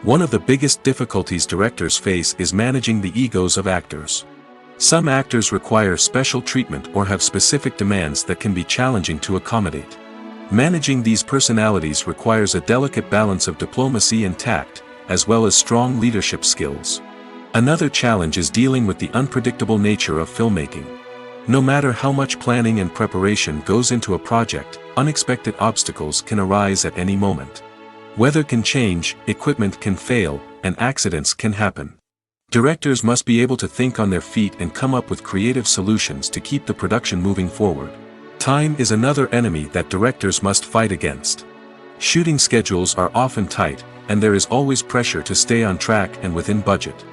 One of the biggest difficulties directors face is managing the egos of actors. Some actors require special treatment or have specific demands that can be challenging to accommodate. Managing these personalities requires a delicate balance of diplomacy and tact, as well as strong leadership skills. Another challenge is dealing with the unpredictable nature of filmmaking. No matter how much planning and preparation goes into a project, unexpected obstacles can arise at any moment. Weather can change, equipment can fail, and accidents can happen. Directors must be able to think on their feet and come up with creative solutions to keep the production moving forward. Time is another enemy that directors must fight against. Shooting schedules are often tight, and there is always pressure to stay on track and within budget.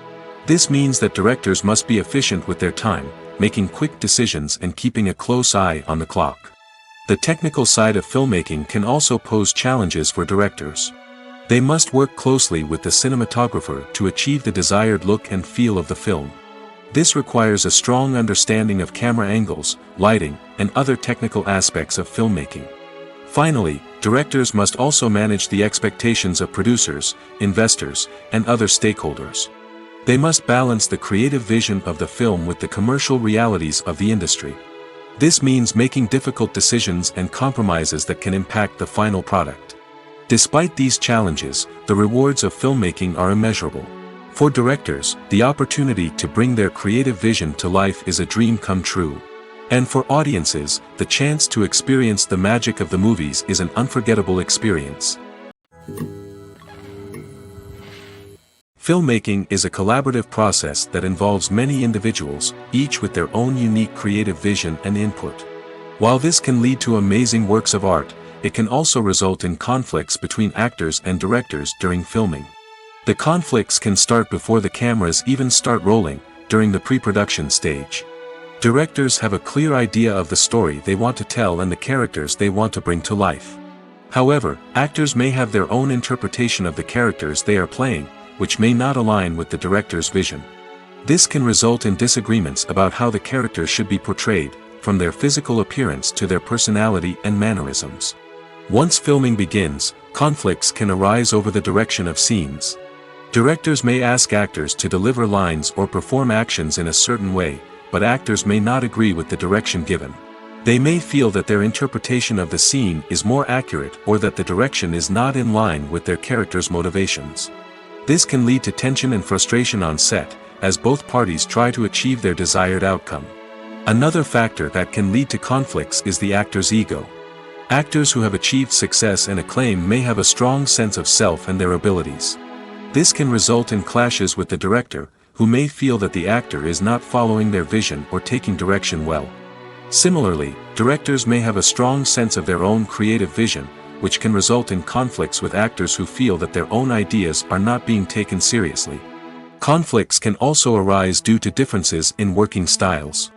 This means that directors must be efficient with their time, making quick decisions and keeping a close eye on the clock. The technical side of filmmaking can also pose challenges for directors. They must work closely with the cinematographer to achieve the desired look and feel of the film. This requires a strong understanding of camera angles, lighting, and other technical aspects of filmmaking. Finally, directors must also manage the expectations of producers, investors, and other stakeholders. They must balance the creative vision of the film with the commercial realities of the industry. This means making difficult decisions and compromises that can impact the final product. Despite these challenges, the rewards of filmmaking are immeasurable. For directors, the opportunity to bring their creative vision to life is a dream come true. And for audiences, the chance to experience the magic of the movies is an unforgettable experience. Filmmaking is a collaborative process that involves many individuals, each with their own unique creative vision and input. While this can lead to amazing works of art, it can also result in conflicts between actors and directors during filming. The conflicts can start before the cameras even start rolling, during the pre-production stage. Directors have a clear idea of the story they want to tell and the characters they want to bring to life. However, actors may have their own interpretation of the characters they are playing, which may not align with the director's vision. This can result in disagreements about how the characters should be portrayed, from their physical appearance to their personality and mannerisms. Once filming begins, conflicts can arise over the direction of scenes. Directors may ask actors to deliver lines or perform actions in a certain way, but actors may not agree with the direction given. They may feel that their interpretation of the scene is more accurate or that the direction is not in line with their character's motivations. This can lead to tension and frustration on set, as both parties try to achieve their desired outcome. Another factor that can lead to conflicts is the actor's ego. Actors who have achieved success and acclaim may have a strong sense of self and their abilities. This can result in clashes with the director, who may feel that the actor is not following their vision or taking direction well. Similarly, directors may have a strong sense of their own creative vision, which can result in conflicts with actors who feel that their own ideas are not being taken seriously. Conflicts can also arise due to differences in working styles.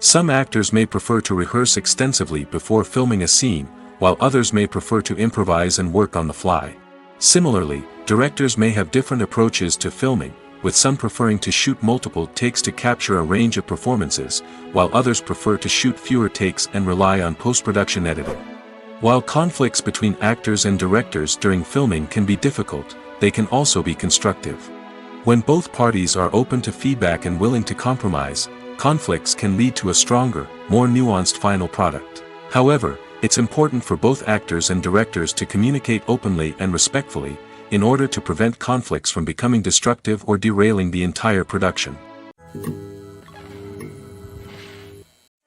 Some actors may prefer to rehearse extensively before filming a scene, while others may prefer to improvise and work on the fly. Similarly, directors may have different approaches to filming, with some preferring to shoot multiple takes to capture a range of performances, while others prefer to shoot fewer takes and rely on post-production editing. While conflicts between actors and directors during filming can be difficult, they can also be constructive. When both parties are open to feedback and willing to compromise, conflicts can lead to a stronger, more nuanced final product. However, it's important for both actors and directors to communicate openly and respectfully, in order to prevent conflicts from becoming destructive or derailing the entire production.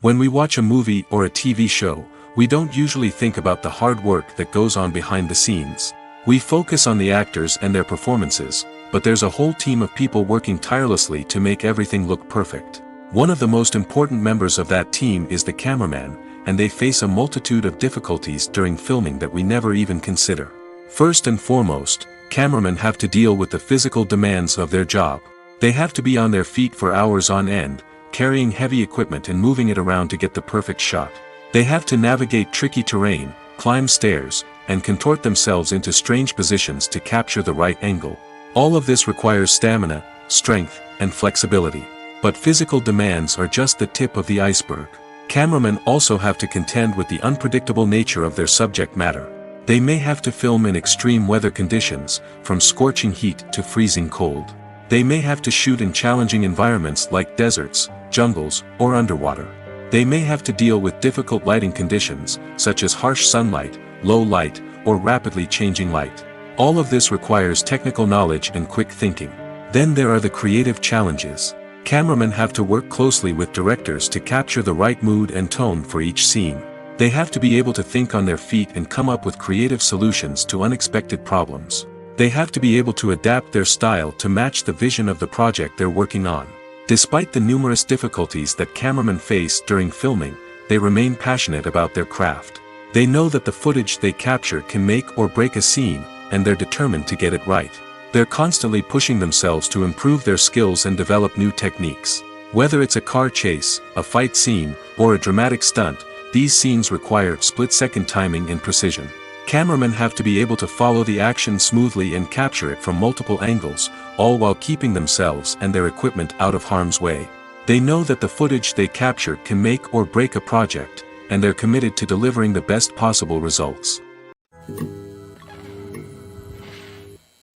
When we watch a movie or a TV show, we don't usually think about the hard work that goes on behind the scenes. We focus on the actors and their performances, but there's a whole team of people working tirelessly to make everything look perfect. One of the most important members of that team is the cameraman, and they face a multitude of difficulties during filming that we never even consider. First and foremost, cameramen have to deal with the physical demands of their job. They have to be on their feet for hours on end, carrying heavy equipment and moving it around to get the perfect shot. They have to navigate tricky terrain, climb stairs, and contort themselves into strange positions to capture the right angle. All of this requires stamina, strength, and flexibility. But physical demands are just the tip of the iceberg. Cameramen also have to contend with the unpredictable nature of their subject matter. They may have to film in extreme weather conditions, from scorching heat to freezing cold. They may have to shoot in challenging environments like deserts, jungles, or underwater. They may have to deal with difficult lighting conditions, such as harsh sunlight, low light, or rapidly changing light. All of this requires technical knowledge and quick thinking. Then there are the creative challenges. Cameramen have to work closely with directors to capture the right mood and tone for each scene. They have to be able to think on their feet and come up with creative solutions to unexpected problems. They have to be able to adapt their style to match the vision of the project they're working on. Despite the numerous difficulties that cameramen face during filming, they remain passionate about their craft. They know that the footage they capture can make or break a scene, and they're determined to get it right. They're constantly pushing themselves to improve their skills and develop new techniques. Whether it's a car chase, a fight scene, or a dramatic stunt, these scenes require split-second timing and precision. Cameramen have to be able to follow the action smoothly and capture it from multiple angles, all while keeping themselves and their equipment out of harm's way. They know that the footage they capture can make or break a project, and they're committed to delivering the best possible results.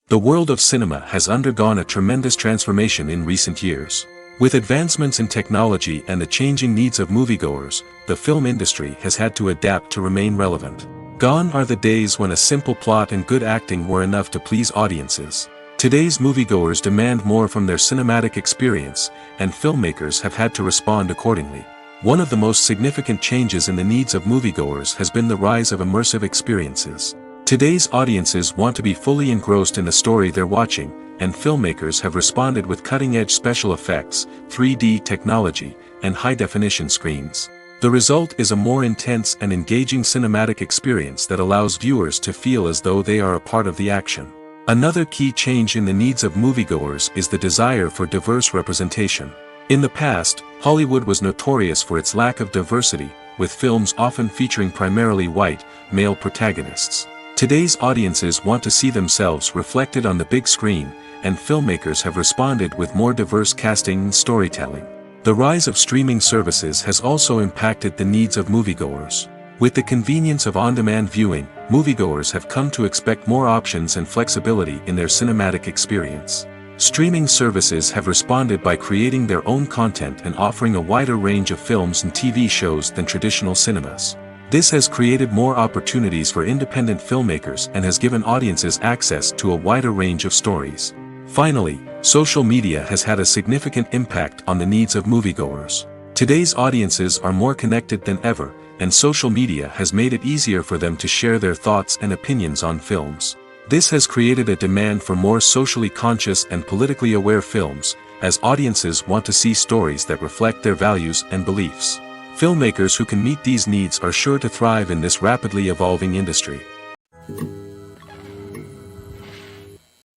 The world of cinema has undergone a tremendous transformation in recent years. With advancements in technology and the changing needs of moviegoers, the film industry has had to adapt to remain relevant. Gone are the days when a simple plot and good acting were enough to please audiences. Today's moviegoers demand more from their cinematic experience, and filmmakers have had to respond accordingly. One of the most significant changes in the needs of moviegoers has been the rise of immersive experiences. Today's audiences want to be fully engrossed in the story they're watching, and filmmakers have responded with cutting-edge special effects, 3D technology, and high-definition screens. The result is a more intense and engaging cinematic experience that allows viewers to feel as though they are a part of the action. Another key change in the needs of moviegoers is the desire for diverse representation. In the past, Hollywood was notorious for its lack of diversity, with films often featuring primarily white, male protagonists. Today's audiences want to see themselves reflected on the big screen, and filmmakers have responded with more diverse casting and storytelling. The rise of streaming services has also impacted the needs of moviegoers. With the convenience of on-demand viewing, moviegoers have come to expect more options and flexibility in their cinematic experience. Streaming services have responded by creating their own content and offering a wider range of films and TV shows than traditional cinemas. This has created more opportunities for independent filmmakers and has given audiences access to a wider range of stories. Finally, social media has had a significant impact on the needs of moviegoers. Today's audiences are more connected than ever, and social media has made it easier for them to share their thoughts and opinions on films. This has created a demand for more socially conscious and politically aware films, as audiences want to see stories that reflect their values and beliefs. Filmmakers who can meet these needs are sure to thrive in this rapidly evolving industry.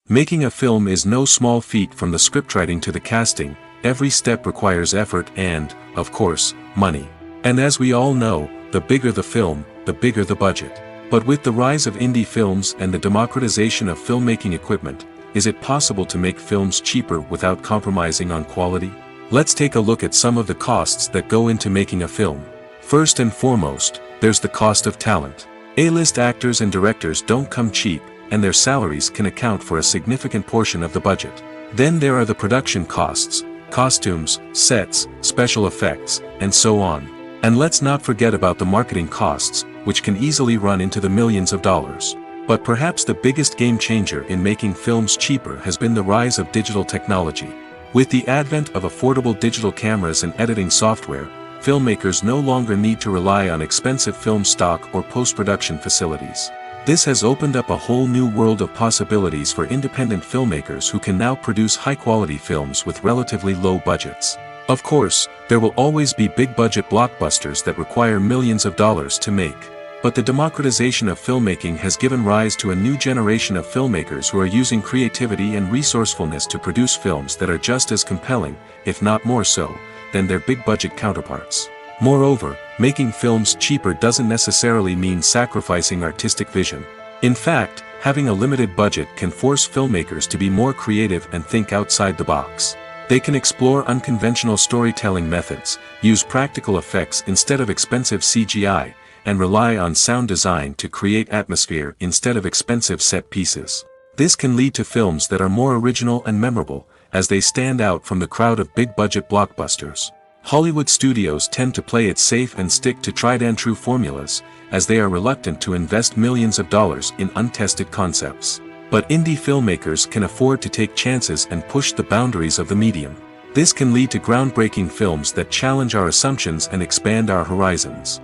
Making a film is no small feat. From the scriptwriting to the casting, every step requires effort and, of course, money. And as we all know, the bigger the film, the bigger the budget. But with the rise of indie films and the democratization of filmmaking equipment, is it possible to make films cheaper without compromising on quality? Let's take a look at some of the costs that go into making a film. First and foremost, there's the cost of talent. A-list actors and directors don't come cheap, and their salaries can account for a significant portion of the budget. Then there are the production costs, costumes, sets, special effects, and so on. And let's not forget about the marketing costs, which can easily run into the millions of dollars. But perhaps the biggest game changer in making films cheaper has been the rise of digital technology. With the advent of affordable digital cameras and editing software, filmmakers no longer need to rely on expensive film stock or post-production facilities. This has opened up a whole new world of possibilities for independent filmmakers who can now produce high-quality films with relatively low budgets. Of course, there will always be big-budget blockbusters that require millions of dollars to make. But the democratization of filmmaking has given rise to a new generation of filmmakers who are using creativity and resourcefulness to produce films that are just as compelling, if not more so, than their big-budget counterparts. Moreover, making films cheaper doesn't necessarily mean sacrificing artistic vision. In fact, having a limited budget can force filmmakers to be more creative and think outside the box. They can explore unconventional storytelling methods, use practical effects instead of expensive CGI, and rely on sound design to create atmosphere instead of expensive set pieces. This can lead to films that are more original and memorable, as they stand out from the crowd of big-budget blockbusters. Hollywood studios tend to play it safe and stick to tried-and-true formulas, as they are reluctant to invest millions of dollars in untested concepts. But indie filmmakers can afford to take chances and push the boundaries of the medium. This can lead to groundbreaking films that challenge our assumptions and expand our horizons.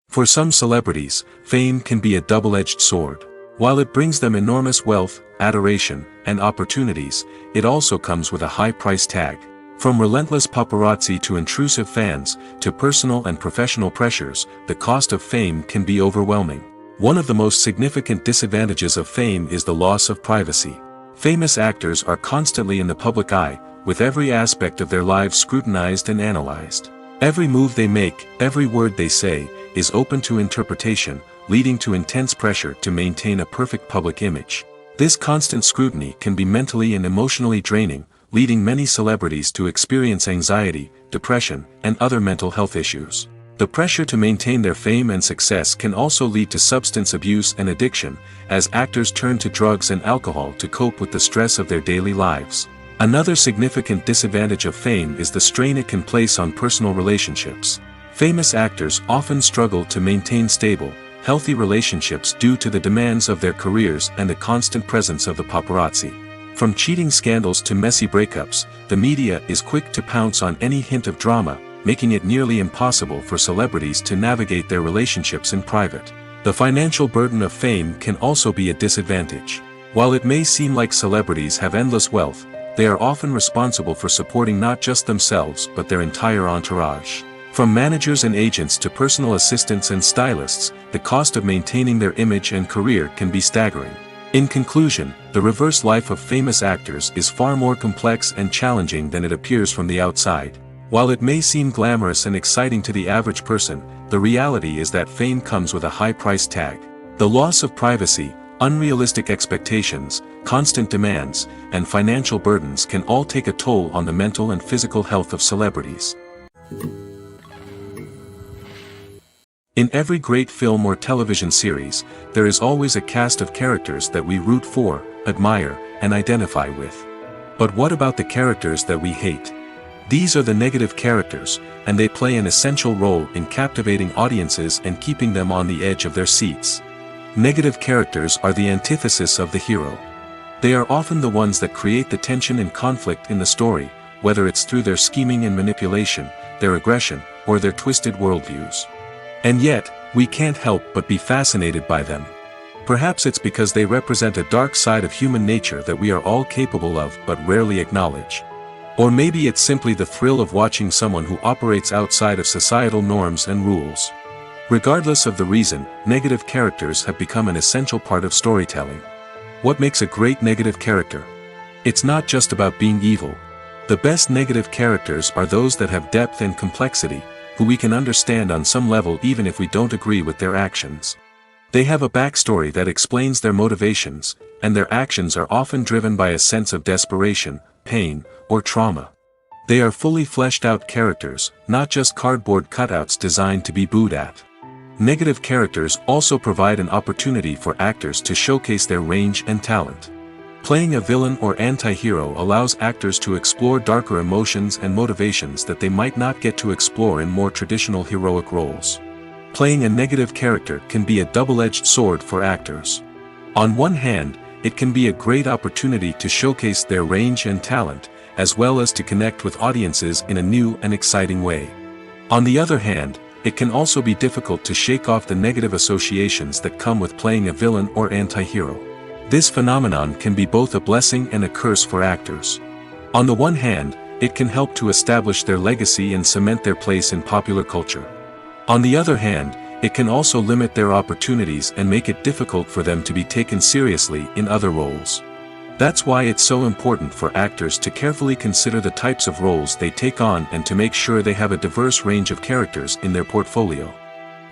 For some celebrities, fame can be a double-edged sword. While it brings them enormous wealth, adoration, and opportunities, it also comes with a high price tag. From relentless paparazzi to intrusive fans, to personal and professional pressures, the cost of fame can be overwhelming. One of the most significant disadvantages of fame is the loss of privacy. Famous actors are constantly in the public eye, with every aspect of their lives scrutinized and analyzed. Every move they make, every word they say, is open to interpretation, leading to intense pressure to maintain a perfect public image. This constant scrutiny can be mentally and emotionally draining, leading many celebrities to experience anxiety, depression, and other mental health issues. The pressure to maintain their fame and success can also lead to substance abuse and addiction, as actors turn to drugs and alcohol to cope with the stress of their daily lives. Another significant disadvantage of fame is the strain it can place on personal relationships. Famous actors often struggle to maintain stable, healthy relationships due to the demands of their careers and the constant presence of the paparazzi. From cheating scandals to messy breakups, the media is quick to pounce on any hint of drama, making it nearly impossible for celebrities to navigate their relationships in private. The financial burden of fame can also be a disadvantage. While it may seem like celebrities have endless wealth, they are often responsible for supporting not just themselves but their entire entourage. From managers and agents to personal assistants and stylists, the cost of maintaining their image and career can be staggering. In conclusion, the reverse life of famous actors is far more complex and challenging than it appears from the outside. While it may seem glamorous and exciting to the average person, the reality is that fame comes with a high price tag. The loss of privacy, unrealistic expectations, constant demands, and financial burdens can all take a toll on the mental and physical health of celebrities. In every great film or television series, there is always a cast of characters that we root for, admire, and identify with. But what about the characters that we hate? These are the negative characters, and they play an essential role in captivating audiences and keeping them on the edge of their seats. Negative characters are the antithesis of the hero. They are often the ones that create the tension and conflict in the story, whether it's through their scheming and manipulation, their aggression, or their twisted worldviews. And yet, we can't help but be fascinated by them. Perhaps it's because they represent a dark side of human nature that we are all capable of but rarely acknowledge. Or maybe it's simply the thrill of watching someone who operates outside of societal norms and rules. Regardless of the reason, negative characters have become an essential part of storytelling. What makes a great negative character? It's not just about being evil. The best negative characters are those that have depth and complexity, who we can understand on some level even if we don't agree with their actions. They have a backstory that explains their motivations, and their actions are often driven by a sense of desperation, pain, or trauma. They are fully fleshed out characters, not just cardboard cutouts designed to be booed at. Negative characters also provide an opportunity for actors to showcase their range and talent. Playing a villain or anti-hero allows actors to explore darker emotions and motivations that they might not get to explore in more traditional heroic roles. Playing a negative character can be a double-edged sword for actors. On one hand, it can be a great opportunity to showcase their range and talent, as well as to connect with audiences in a new and exciting way. On the other hand, it can also be difficult to shake off the negative associations that come with playing a villain or anti-hero. This phenomenon can be both a blessing and a curse for actors. On the one hand, it can help to establish their legacy and cement their place in popular culture. On the other hand, it can also limit their opportunities and make it difficult for them to be taken seriously in other roles. That's why it's so important for actors to carefully consider the types of roles they take on and to make sure they have a diverse range of characters in their portfolio.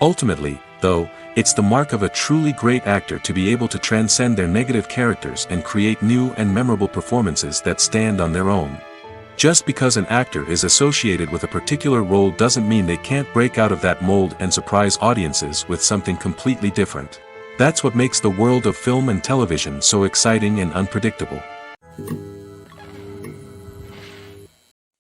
Ultimately, though, it's the mark of a truly great actor to be able to transcend their negative characters and create new and memorable performances that stand on their own. Just because an actor is associated with a particular role doesn't mean they can't break out of that mold and surprise audiences with something completely different. That's what makes the world of film and television so exciting and unpredictable.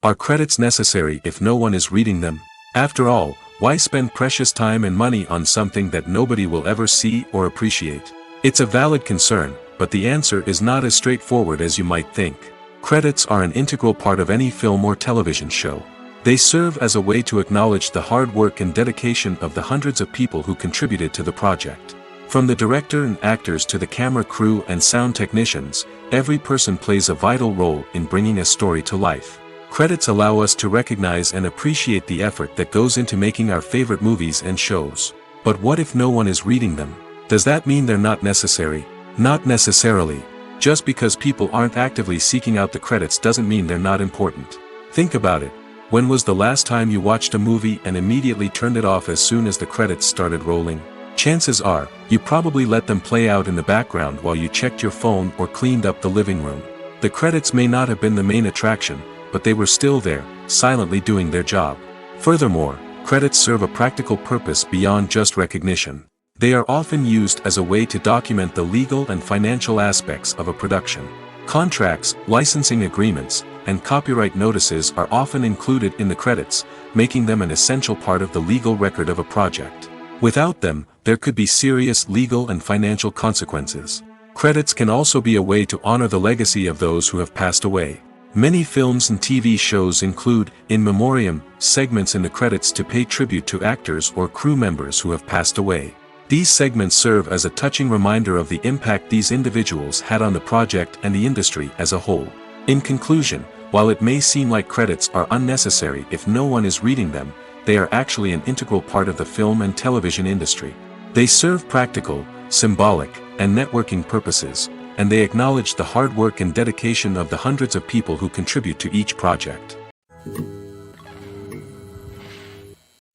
Are credits necessary if no one is reading them? After all, why spend precious time and money on something that nobody will ever see or appreciate? It's a valid concern, but the answer is not as straightforward as you might think. Credits are an integral part of any film or television show. They serve as a way to acknowledge the hard work and dedication of the hundreds of people who contributed to the project. From the director and actors to the camera crew and sound technicians, every person plays a vital role in bringing a story to life. Credits allow us to recognize and appreciate the effort that goes into making our favorite movies and shows. But what if no one is reading them? Does that mean they're not necessary? Not necessarily. Just because people aren't actively seeking out the credits doesn't mean they're not important. Think about it. When was the last time you watched a movie and immediately turned it off as soon as the credits started rolling? Chances are, you probably let them play out in the background while you checked your phone or cleaned up the living room. The credits may not have been the main attraction, but they were still there, silently doing their job. Furthermore, credits serve a practical purpose beyond just recognition. They are often used as a way to document the legal and financial aspects of a production. Contracts, licensing agreements, and copyright notices are often included in the credits, making them an essential part of the legal record of a project. Without them, there could be serious legal and financial consequences. Credits can also be a way to honor the legacy of those who have passed away. Many films and TV shows include, in memoriam, segments in the credits to pay tribute to actors or crew members who have passed away. These segments serve as a touching reminder of the impact these individuals had on the project and the industry as a whole. In conclusion, while it may seem like credits are unnecessary if no one is reading them, they are actually an integral part of the film and television industry. They serve practical, symbolic, and networking purposes, and they acknowledge the hard work and dedication of the hundreds of people who contribute to each project.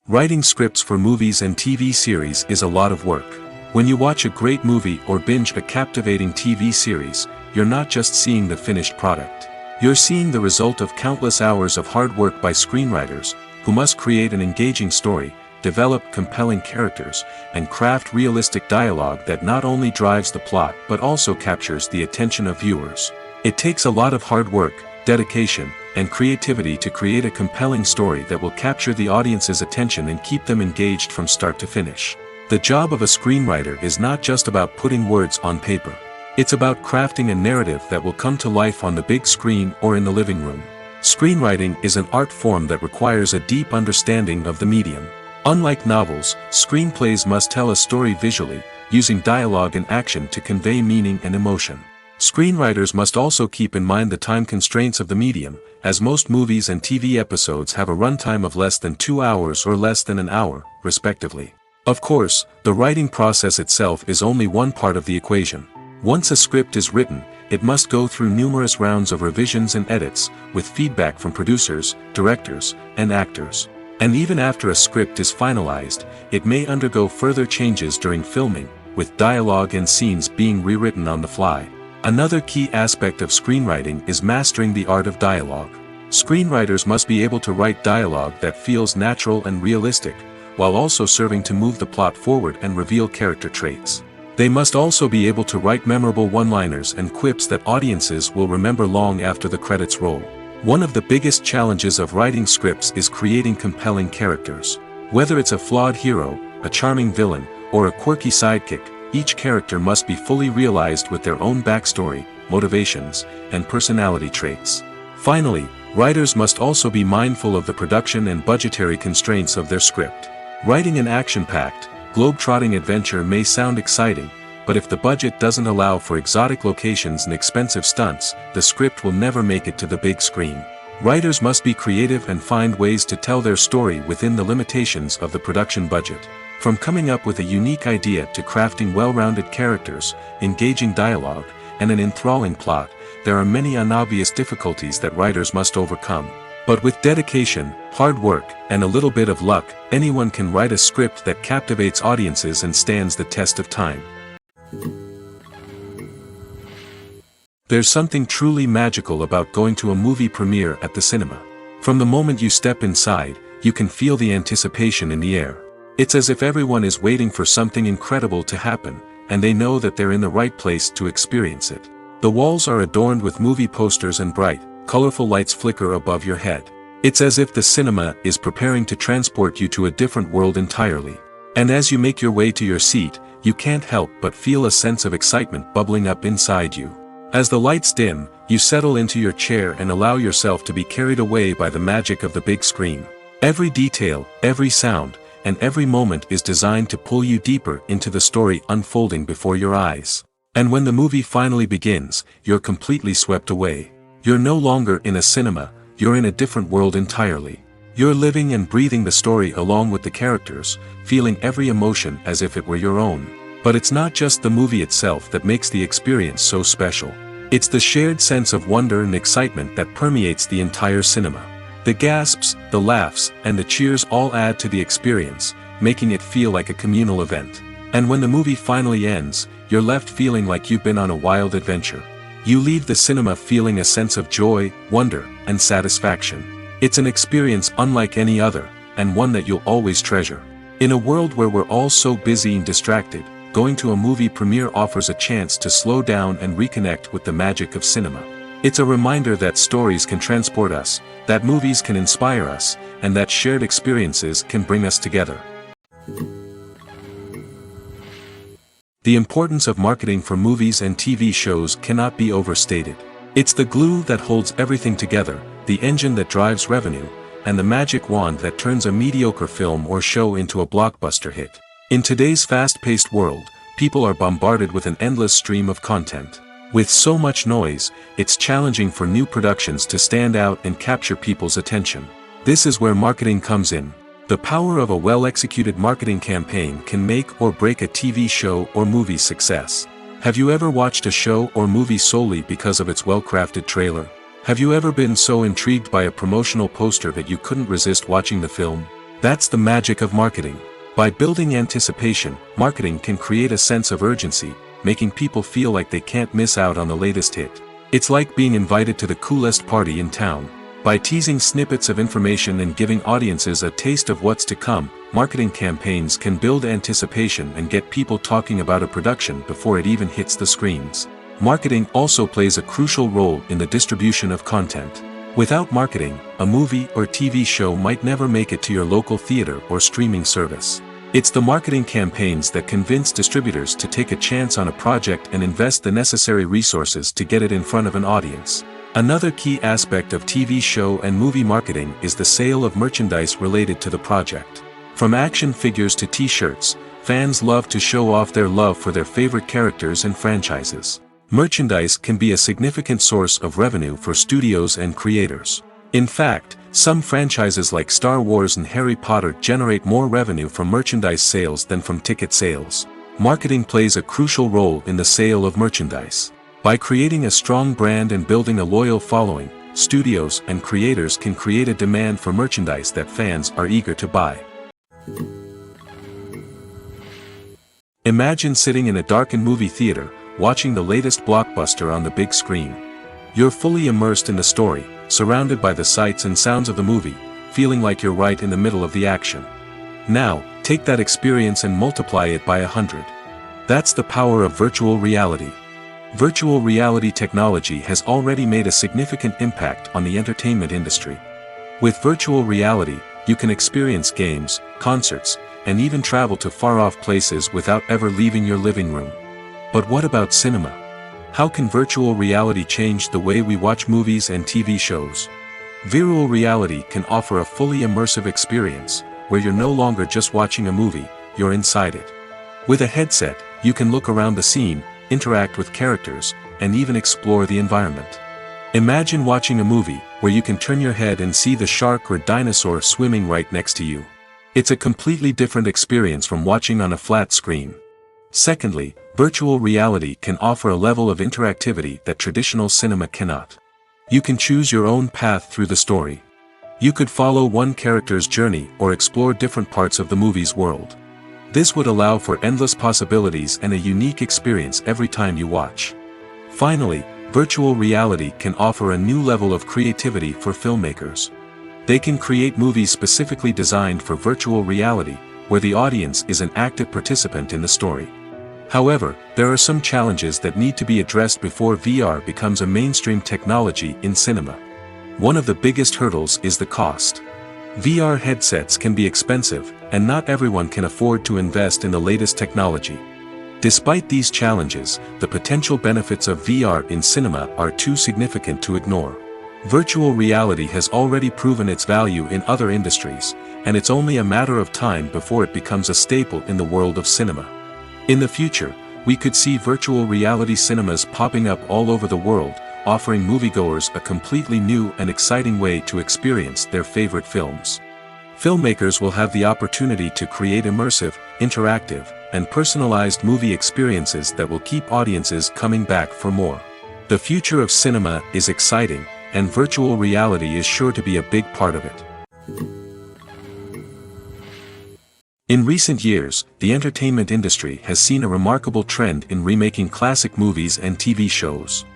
Writing scripts for movies and TV series is a lot of work. When you watch a great movie or binge a captivating TV series, you're not just seeing the finished product. You're seeing the result of countless hours of hard work by screenwriters, who must create an engaging story, develop compelling characters, and craft realistic dialogue that not only drives the plot but also captures the attention of viewers. It takes a lot of hard work, dedication, and creativity to create a compelling story that will capture the audience's attention and keep them engaged from start to finish. The job of a screenwriter is not just about putting words on paper. It's about crafting a narrative that will come to life on the big screen or in the living room. Screenwriting is an art form that requires a deep understanding of the medium. Unlike novels, screenplays must tell a story visually, using dialogue and action to convey meaning and emotion. Screenwriters must also keep in mind the time constraints of the medium, as most movies and TV episodes have a runtime of less than 2 hours or less than an hour, respectively. Of course, the writing process itself is only one part of the equation. Once a script is written, it must go through numerous rounds of revisions and edits, with feedback from producers, directors, and actors. And even after a script is finalized, it may undergo further changes during filming, with dialogue and scenes being rewritten on the fly. Another key aspect of screenwriting is mastering the art of dialogue. Screenwriters must be able to write dialogue that feels natural and realistic, while also serving to move the plot forward and reveal character traits. They must also be able to write memorable one-liners and quips that audiences will remember long after the credits roll. One of the biggest challenges of writing scripts is creating compelling characters. Whether it's a flawed hero, a charming villain, or a quirky sidekick, each character must be fully realized with their own backstory, motivations, and personality traits. Finally, writers must also be mindful of the production and budgetary constraints of their script. Writing an action-packed, globe-trotting adventure may sound exciting, but if the budget doesn't allow for exotic locations and expensive stunts, the script will never make it to the big screen. Writers must be creative and find ways to tell their story within the limitations of the production budget. From coming up with a unique idea to crafting well-rounded characters, engaging dialogue, and an enthralling plot, there are many unobvious difficulties that writers must overcome. But with dedication, hard work, and a little bit of luck, anyone can write a script that captivates audiences and stands the test of time. There's something truly magical about going to a movie premiere at the cinema. From the moment you step inside, you can feel the anticipation in the air. It's as if everyone is waiting for something incredible to happen, and they know that they're in the right place to experience it. The walls are adorned with movie posters and bright, colorful lights flicker above your head. It's as if the cinema is preparing to transport you to a different world entirely. And as you make your way to your seat, you can't help but feel a sense of excitement bubbling up inside you. As the lights dim, you settle into your chair and allow yourself to be carried away by the magic of the big screen. Every detail, every sound, and every moment is designed to pull you deeper into the story unfolding before your eyes. And when the movie finally begins, you're completely swept away. You're no longer in a cinema, you're in a different world entirely. You're living and breathing the story along with the characters, feeling every emotion as if it were your own. But it's not just the movie itself that makes the experience so special. It's the shared sense of wonder and excitement that permeates the entire cinema. The gasps, the laughs, and the cheers all add to the experience, making it feel like a communal event. And when the movie finally ends, you're left feeling like you've been on a wild adventure. You leave the cinema feeling a sense of joy, wonder, and satisfaction. It's an experience unlike any other, and one that you'll always treasure. In a world where we're all so busy and distracted, going to a movie premiere offers a chance to slow down and reconnect with the magic of cinema. It's a reminder that stories can transport us, that movies can inspire us, and that shared experiences can bring us together. The importance of marketing for movies and TV shows cannot be overstated. It's the glue that holds everything together, the engine that drives revenue, and the magic wand that turns a mediocre film or show into a blockbuster hit. In today's fast-paced world, people are bombarded with an endless stream of content. With so much noise, it's challenging for new productions to stand out and capture people's attention. This is where marketing comes in. The power of a well-executed marketing campaign can make or break a TV show or movie's success. Have you ever watched a show or movie solely because of its well-crafted trailer? Have you ever been so intrigued by a promotional poster that you couldn't resist watching the film? That's the magic of marketing. By building anticipation, marketing can create a sense of urgency, making people feel like they can't miss out on the latest hit. It's like being invited to the coolest party in town. By teasing snippets of information and giving audiences a taste of what's to come, marketing campaigns can build anticipation and get people talking about a production before it even hits the screens. Marketing also plays a crucial role in the distribution of content. Without marketing, a movie or TV show might never make it to your local theater or streaming service. It's the marketing campaigns that convince distributors to take a chance on a project and invest the necessary resources to get it in front of an audience. Another key aspect of TV show and movie marketing is the sale of merchandise related to the project. From action figures to t-shirts, fans love to show off their love for their favorite characters and franchises. Merchandise can be a significant source of revenue for studios and creators. In fact, some franchises like Star Wars and Harry Potter generate more revenue from merchandise sales than from ticket sales. Marketing plays a crucial role in the sale of merchandise. By creating a strong brand and building a loyal following, studios and creators can create a demand for merchandise that fans are eager to buy. Imagine sitting in a darkened movie theater, watching the latest blockbuster on the big screen. You're fully immersed in the story, surrounded by the sights and sounds of the movie, feeling like you're right in the middle of the action. Now, take that experience and multiply it by 100. That's the power of virtual reality. Virtual reality technology has already made a significant impact on the entertainment industry. With virtual reality, you can experience games, concerts, and even travel to far-off places without ever leaving your living room. But what about cinema? How can virtual reality change the way we watch movies and TV shows? Virtual reality can offer a fully immersive experience, where you're no longer just watching a movie, you're inside it. With a headset, you can look around the scene, interact with characters, and even explore the environment. Imagine watching a movie, where you can turn your head and see the shark or dinosaur swimming right next to you. It's a completely different experience from watching on a flat screen. Secondly, virtual reality can offer a level of interactivity that traditional cinema cannot. You can choose your own path through the story. You could follow one character's journey or explore different parts of the movie's world. This would allow for endless possibilities and a unique experience every time you watch. Finally, virtual reality can offer a new level of creativity for filmmakers. They can create movies specifically designed for virtual reality, where the audience is an active participant in the story. However, there are some challenges that need to be addressed before VR becomes a mainstream technology in cinema. One of the biggest hurdles is the cost. VR headsets can be expensive, and not everyone can afford to invest in the latest technology. Despite these challenges, the potential benefits of VR in cinema are too significant to ignore. Virtual reality has already proven its value in other industries, and it's only a matter of time before it becomes a staple in the world of cinema. In the future, we could see virtual reality cinemas popping up all over the world, offering moviegoers a completely new and exciting way to experience their favorite films. Filmmakers will have the opportunity to create immersive, interactive, and personalized movie experiences that will keep audiences coming back for more. The future of cinema is exciting, and virtual reality is sure to be a big part of it. In recent years, the entertainment industry has seen a remarkable trend in remaking classic movies and TV shows.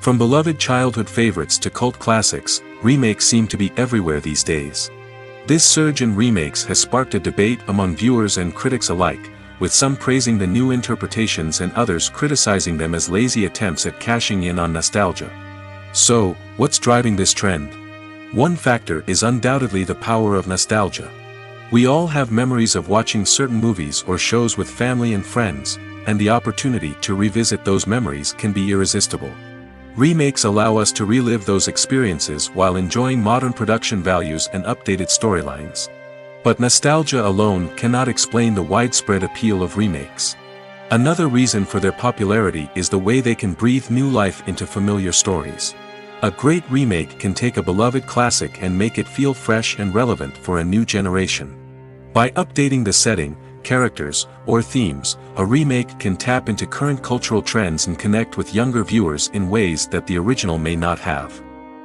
From beloved childhood favorites to cult classics, remakes seem to be everywhere these days. This surge in remakes has sparked a debate among viewers and critics alike, with some praising the new interpretations and others criticizing them as lazy attempts at cashing in on nostalgia. So, what's driving this trend? One factor is undoubtedly the power of nostalgia. We all have memories of watching certain movies or shows with family and friends, and the opportunity to revisit those memories can be irresistible. Remakes allow us to relive those experiences while enjoying modern production values and updated storylines. But nostalgia alone cannot explain the widespread appeal of remakes. Another reason for their popularity is the way they can breathe new life into familiar stories. A great remake can take a beloved classic and make it feel fresh and relevant for a new generation. By updating the setting, characters, or themes, a remake can tap into current cultural trends and connect with younger viewers in ways that the original may not have.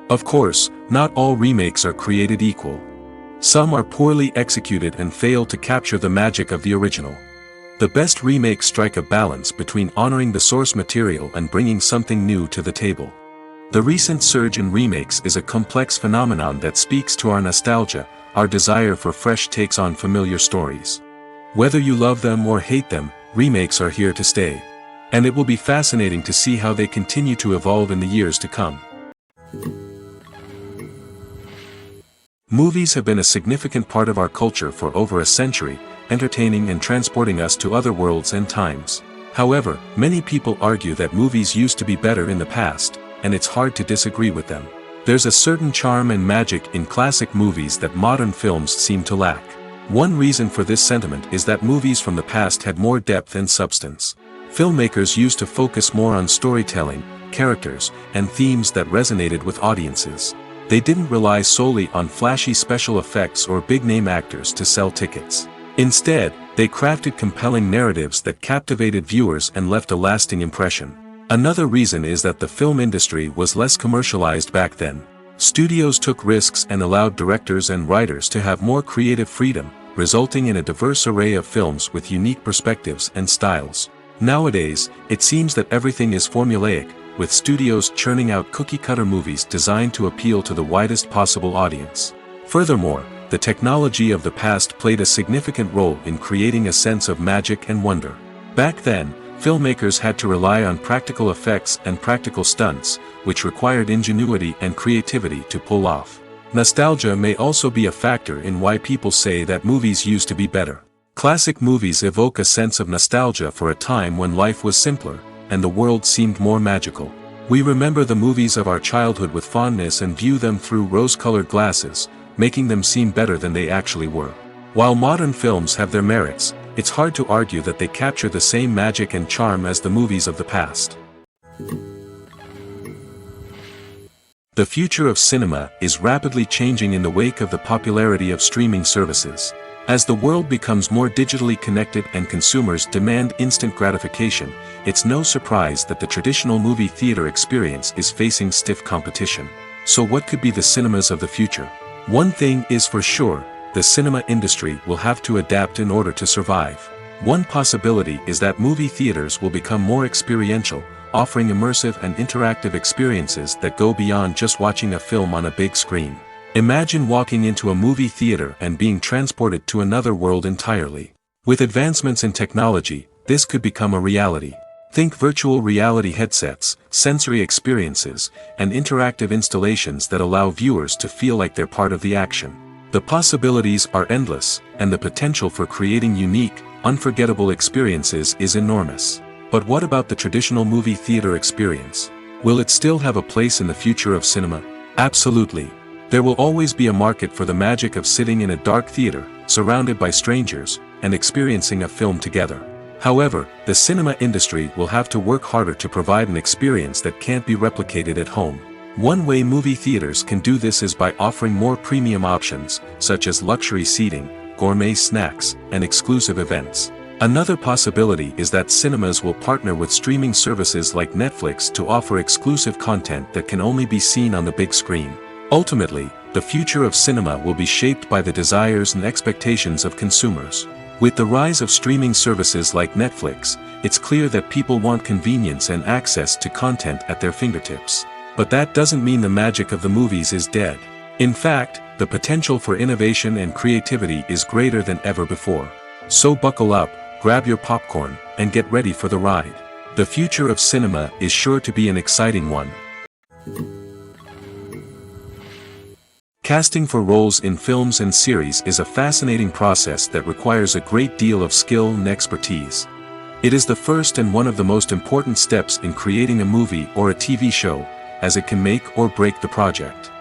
Of course, not all remakes are created equal. Some are poorly executed and fail to capture the magic of the original. The best remakes strike a balance between honoring the source material and bringing something new to the table. The recent surge in remakes is a complex phenomenon that speaks to our nostalgia, our desire for fresh takes on familiar stories. Whether you love them or hate them, remakes are here to stay. And it will be fascinating to see how they continue to evolve in the years to come. Movies have been a significant part of our culture for over a century, entertaining and transporting us to other worlds and times. However, many people argue that movies used to be better in the past, and it's hard to disagree with them. There's a certain charm and magic in classic movies that modern films seem to lack. One reason for this sentiment is that movies from the past had more depth and substance. Filmmakers used to focus more on storytelling, characters, and themes that resonated with audiences. They didn't rely solely on flashy special effects or big-name actors to sell tickets. Instead, they crafted compelling narratives that captivated viewers and left a lasting impression. Another reason is that the film industry was less commercialized back then. Studios took risks and allowed directors and writers to have more creative freedom, resulting in a diverse array of films with unique perspectives and styles. Nowadays, it seems that everything is formulaic, with studios churning out cookie-cutter movies designed to appeal to the widest possible audience. Furthermore, the technology of the past played a significant role in creating a sense of magic and wonder. Back then, filmmakers had to rely on practical effects and practical stunts, which required ingenuity and creativity to pull off. Nostalgia may also be a factor in why people say that movies used to be better. Classic movies evoke a sense of nostalgia for a time when life was simpler, and the world seemed more magical. We remember the movies of our childhood with fondness and view them through rose-colored glasses, making them seem better than they actually were. While modern films have their merits, it's hard to argue that they capture the same magic and charm as the movies of the past. The future of cinema is rapidly changing in the wake of the popularity of streaming services. As the world becomes more digitally connected and consumers demand instant gratification, it's no surprise that the traditional movie theater experience is facing stiff competition. So what could be the cinemas of the future? One thing is for sure, the cinema industry will have to adapt in order to survive. One possibility is that movie theaters will become more experiential, offering immersive and interactive experiences that go beyond just watching a film on a big screen. Imagine walking into a movie theater and being transported to another world entirely. With advancements in technology, this could become a reality. Think virtual reality headsets, sensory experiences, and interactive installations that allow viewers to feel like they're part of the action. The possibilities are endless, and the potential for creating unique, unforgettable experiences is enormous. But what about the traditional movie theater experience? Will it still have a place in the future of cinema? Absolutely. There will always be a market for the magic of sitting in a dark theater, surrounded by strangers, and experiencing a film together. However, the cinema industry will have to work harder to provide an experience that can't be replicated at home. One way movie theaters can do this is by offering more premium options, such as luxury seating, gourmet snacks, and exclusive events. Another possibility is that cinemas will partner with streaming services like Netflix to offer exclusive content that can only be seen on the big screen. Ultimately, the future of cinema will be shaped by the desires and expectations of consumers. With the rise of streaming services like Netflix, it's clear that people want convenience and access to content at their fingertips. But that doesn't mean the magic of the movies is dead. In fact, the potential for innovation and creativity is greater than ever before. So buckle up, grab your popcorn, and get ready for the ride. The future of cinema is sure to be an exciting one. Casting for roles in films and series is a fascinating process that requires a great deal of skill and expertise. It is the first and one of the most important steps in creating a movie or a TV show, as it can make or break the project.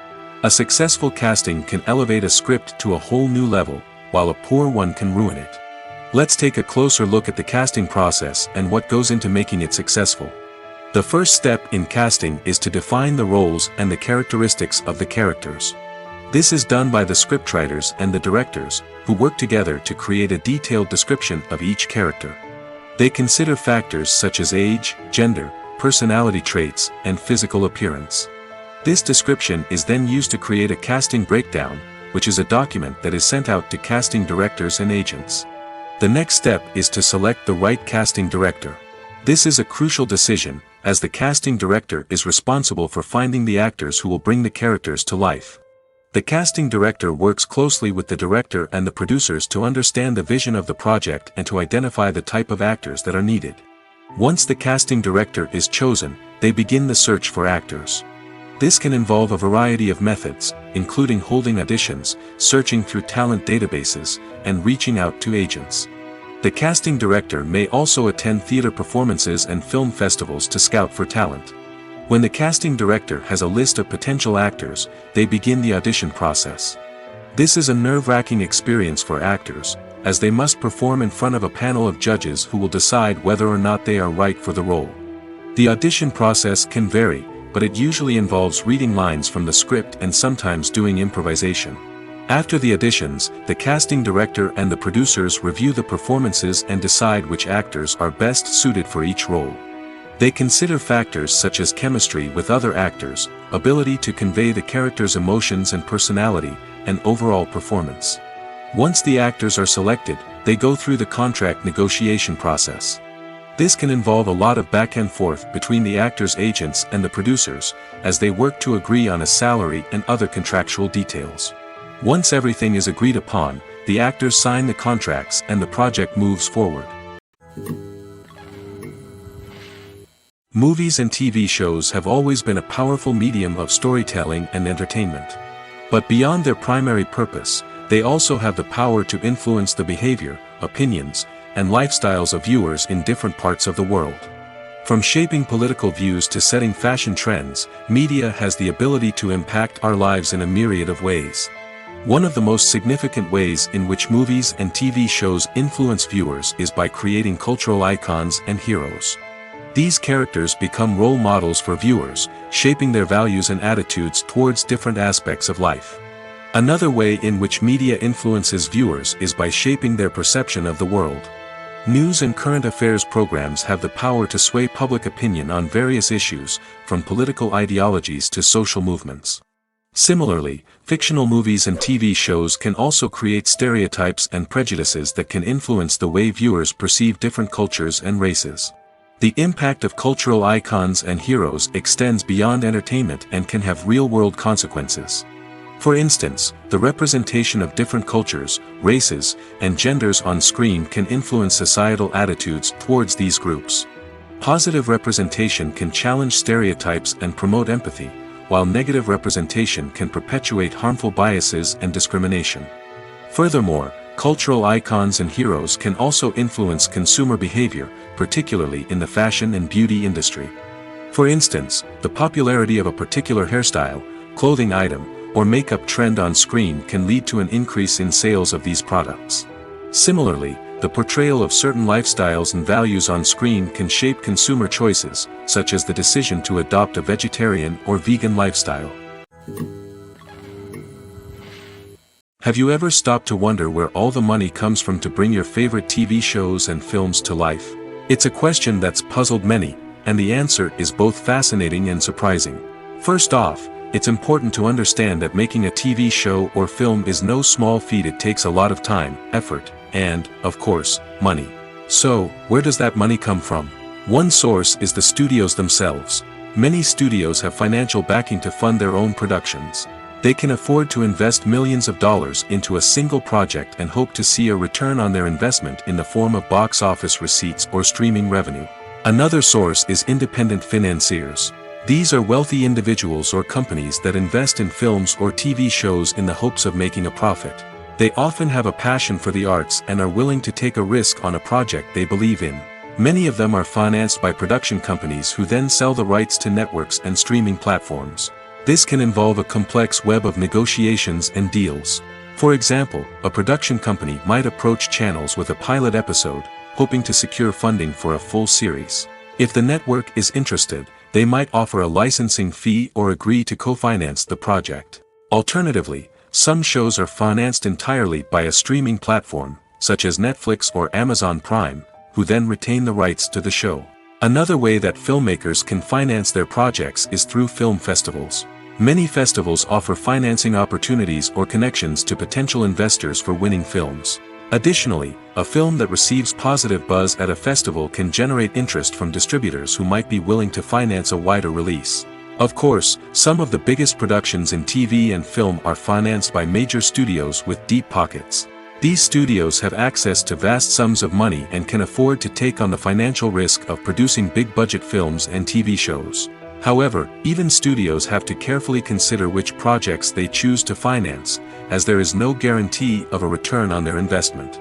A successful casting can elevate a script to a whole new level, while a poor one can ruin it. Let's take a closer look at the casting process and what goes into making it successful. The first step in casting is to define the roles and the characteristics of the characters. This is done by the scriptwriters and the directors, who work together to create a detailed description of each character. They consider factors such as age, gender, personality traits, and physical appearance. This description is then used to create a casting breakdown, which is a document that is sent out to casting directors and agents. The next step is to select the right casting director. This is a crucial decision, as the casting director is responsible for finding the actors who will bring the characters to life. The casting director works closely with the director and the producers to understand the vision of the project and to identify the type of actors that are needed. Once the casting director is chosen, they begin the search for actors. This can involve a variety of methods, including holding auditions, searching through talent databases, and reaching out to agents. The casting director may also attend theater performances and film festivals to scout for talent. When the casting director has a list of potential actors, they begin the audition process. This is a nerve-wracking experience for actors, as they must perform in front of a panel of judges who will decide whether or not they are right for the role. The audition process can vary, but it usually involves reading lines from the script and sometimes doing improvisation. After the auditions, the casting director and the producers review the performances and decide which actors are best suited for each role. They consider factors such as chemistry with other actors, ability to convey the character's emotions and personality, and overall performance. Once the actors are selected, they go through the contract negotiation process. This can involve a lot of back and forth between the actors' agents and the producers, as they work to agree on a salary and other contractual details. Once everything is agreed upon, the actors sign the contracts and the project moves forward. Movies and TV shows have always been a powerful medium of storytelling and entertainment. But beyond their primary purpose, they also have the power to influence the behavior, opinions, and lifestyles of viewers in different parts of the world. From shaping political views to setting fashion trends, media has the ability to impact our lives in a myriad of ways. One of the most significant ways in which movies and TV shows influence viewers is by creating cultural icons and heroes. These characters become role models for viewers, shaping their values and attitudes towards different aspects of life. Another way in which media influences viewers is by shaping their perception of the world. News and current affairs programs have the power to sway public opinion on various issues, from political ideologies to social movements. Similarly, fictional movies and TV shows can also create stereotypes and prejudices that can influence the way viewers perceive different cultures and races. The impact of cultural icons and heroes extends beyond entertainment and can have real-world consequences. For instance, the representation of different cultures, races, and genders on screen can influence societal attitudes towards these groups. Positive representation can challenge stereotypes and promote empathy, while negative representation can perpetuate harmful biases and discrimination. Furthermore, cultural icons and heroes can also influence consumer behavior, particularly in the fashion and beauty industry. For instance, the popularity of a particular hairstyle, clothing item, or makeup trend on screen can lead to an increase in sales of these products. Similarly, the portrayal of certain lifestyles and values on screen can shape consumer choices, such as the decision to adopt a vegetarian or vegan lifestyle. Have you ever stopped to wonder where all the money comes from to bring your favorite TV shows and films to life? It's a question that's puzzled many, and the answer is both fascinating and surprising. First off, it's important to understand that making a TV show or film is no small feat. It takes a lot of time, effort, and, of course, money. So, where does that money come from? One source is the studios themselves. Many studios have financial backing to fund their own productions. They can afford to invest millions of dollars into a single project and hope to see a return on their investment in the form of box office receipts or streaming revenue. Another source is independent financiers. These are wealthy individuals or companies that invest in films or TV shows in the hopes of making a profit. They often have a passion for the arts and are willing to take a risk on a project they believe in. Many of them are financed by production companies who then sell the rights to networks and streaming platforms. This can involve a complex web of negotiations and deals. For example, a production company might approach channels with a pilot episode, hoping to secure funding for a full series. If the network is interested, they might offer a licensing fee or agree to co-finance the project. Alternatively, some shows are financed entirely by a streaming platform, such as Netflix or Amazon Prime, who then retain the rights to the show. Another way that filmmakers can finance their projects is through film festivals. Many festivals offer financing opportunities or connections to potential investors for winning films. Additionally, a film that receives positive buzz at a festival can generate interest from distributors who might be willing to finance a wider release. Of course, some of the biggest productions in TV and film are financed by major studios with deep pockets. These studios have access to vast sums of money and can afford to take on the financial risk of producing big-budget films and TV shows. However, even studios have to carefully consider which projects they choose to finance, as there is no guarantee of a return on their investment.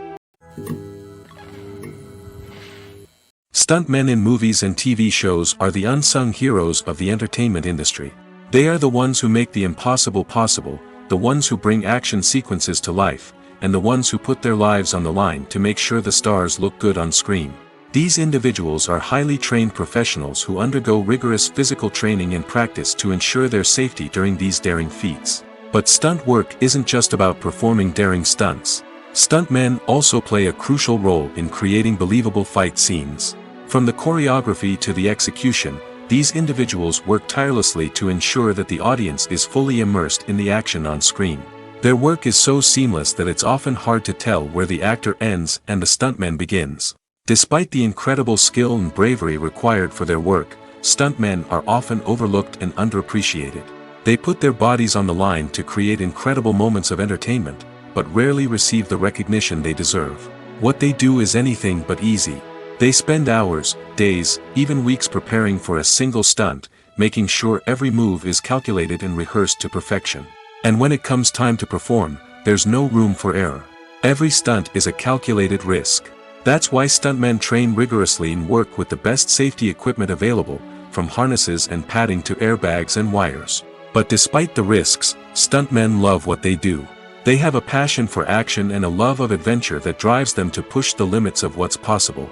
Stuntmen in movies and TV shows are the unsung heroes of the entertainment industry. They are the ones who make the impossible possible, the ones who bring action sequences to life, and the ones who put their lives on the line to make sure the stars look good on screen. These individuals are highly trained professionals who undergo rigorous physical training and practice to ensure their safety during these daring feats. But stunt work isn't just about performing daring stunts. Stuntmen also play a crucial role in creating believable fight scenes. From the choreography to the execution, these individuals work tirelessly to ensure that the audience is fully immersed in the action on screen. Their work is so seamless that it's often hard to tell where the actor ends and the stuntman begins. Despite the incredible skill and bravery required for their work, stuntmen are often overlooked and underappreciated. They put their bodies on the line to create incredible moments of entertainment, but rarely receive the recognition they deserve. What they do is anything but easy. They spend hours, days, even weeks preparing for a single stunt, making sure every move is calculated and rehearsed to perfection. And when it comes time to perform, there's no room for error. Every stunt is a calculated risk. That's why stuntmen train rigorously and work with the best safety equipment available, from harnesses and padding to airbags and wires. But despite the risks, stuntmen love what they do. They have a passion for action and a love of adventure that drives them to push the limits of what's possible.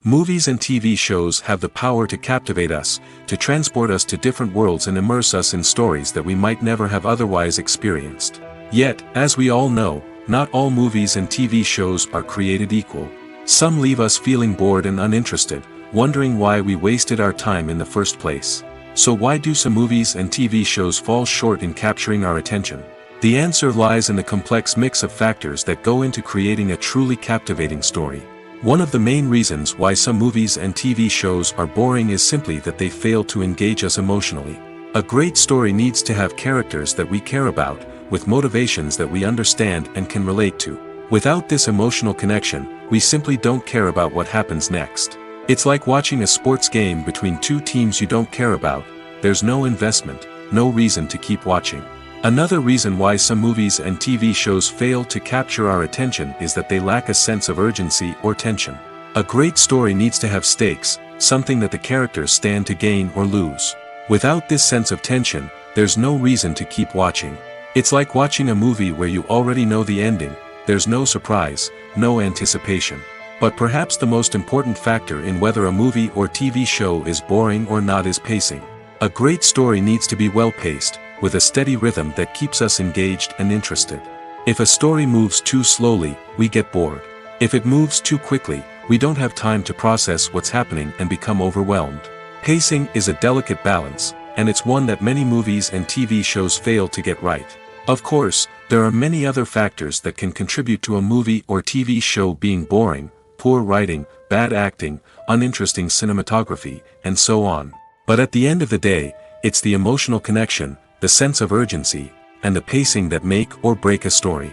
Movies and TV shows have the power to captivate us, to transport us to different worlds and immerse us in stories that we might never have otherwise experienced. Yet, as we all know, not all movies and TV shows are created equal. Some leave us feeling bored and uninterested, wondering why we wasted our time in the first place. So why do some movies and TV shows fall short in capturing our attention? The answer lies in the complex mix of factors that go into creating a truly captivating story. One of the main reasons why some movies and TV shows are boring is simply that they fail to engage us emotionally. A great story needs to have characters that we care about, with motivations that we understand and can relate to. Without this emotional connection, we simply don't care about what happens next. It's like watching a sports game between two teams you don't care about. There's no investment, no reason to keep watching. Another reason why some movies and TV shows fail to capture our attention is that they lack a sense of urgency or tension. A great story needs to have stakes, something that the characters stand to gain or lose. Without this sense of tension, there's no reason to keep watching. It's like watching a movie where you already know the ending. There's no surprise, no anticipation. But perhaps the most important factor in whether a movie or TV show is boring or not is pacing. A great story needs to be well-paced, with a steady rhythm that keeps us engaged and interested. If a story moves too slowly, we get bored. If it moves too quickly, we don't have time to process what's happening and become overwhelmed. Pacing is a delicate balance, and it's one that many movies and TV shows fail to get right. Of course, there are many other factors that can contribute to a movie or TV show being boring: poor writing, bad acting, uninteresting cinematography, and so on. But at the end of the day, it's the emotional connection, the sense of urgency, and the pacing that make or break a story.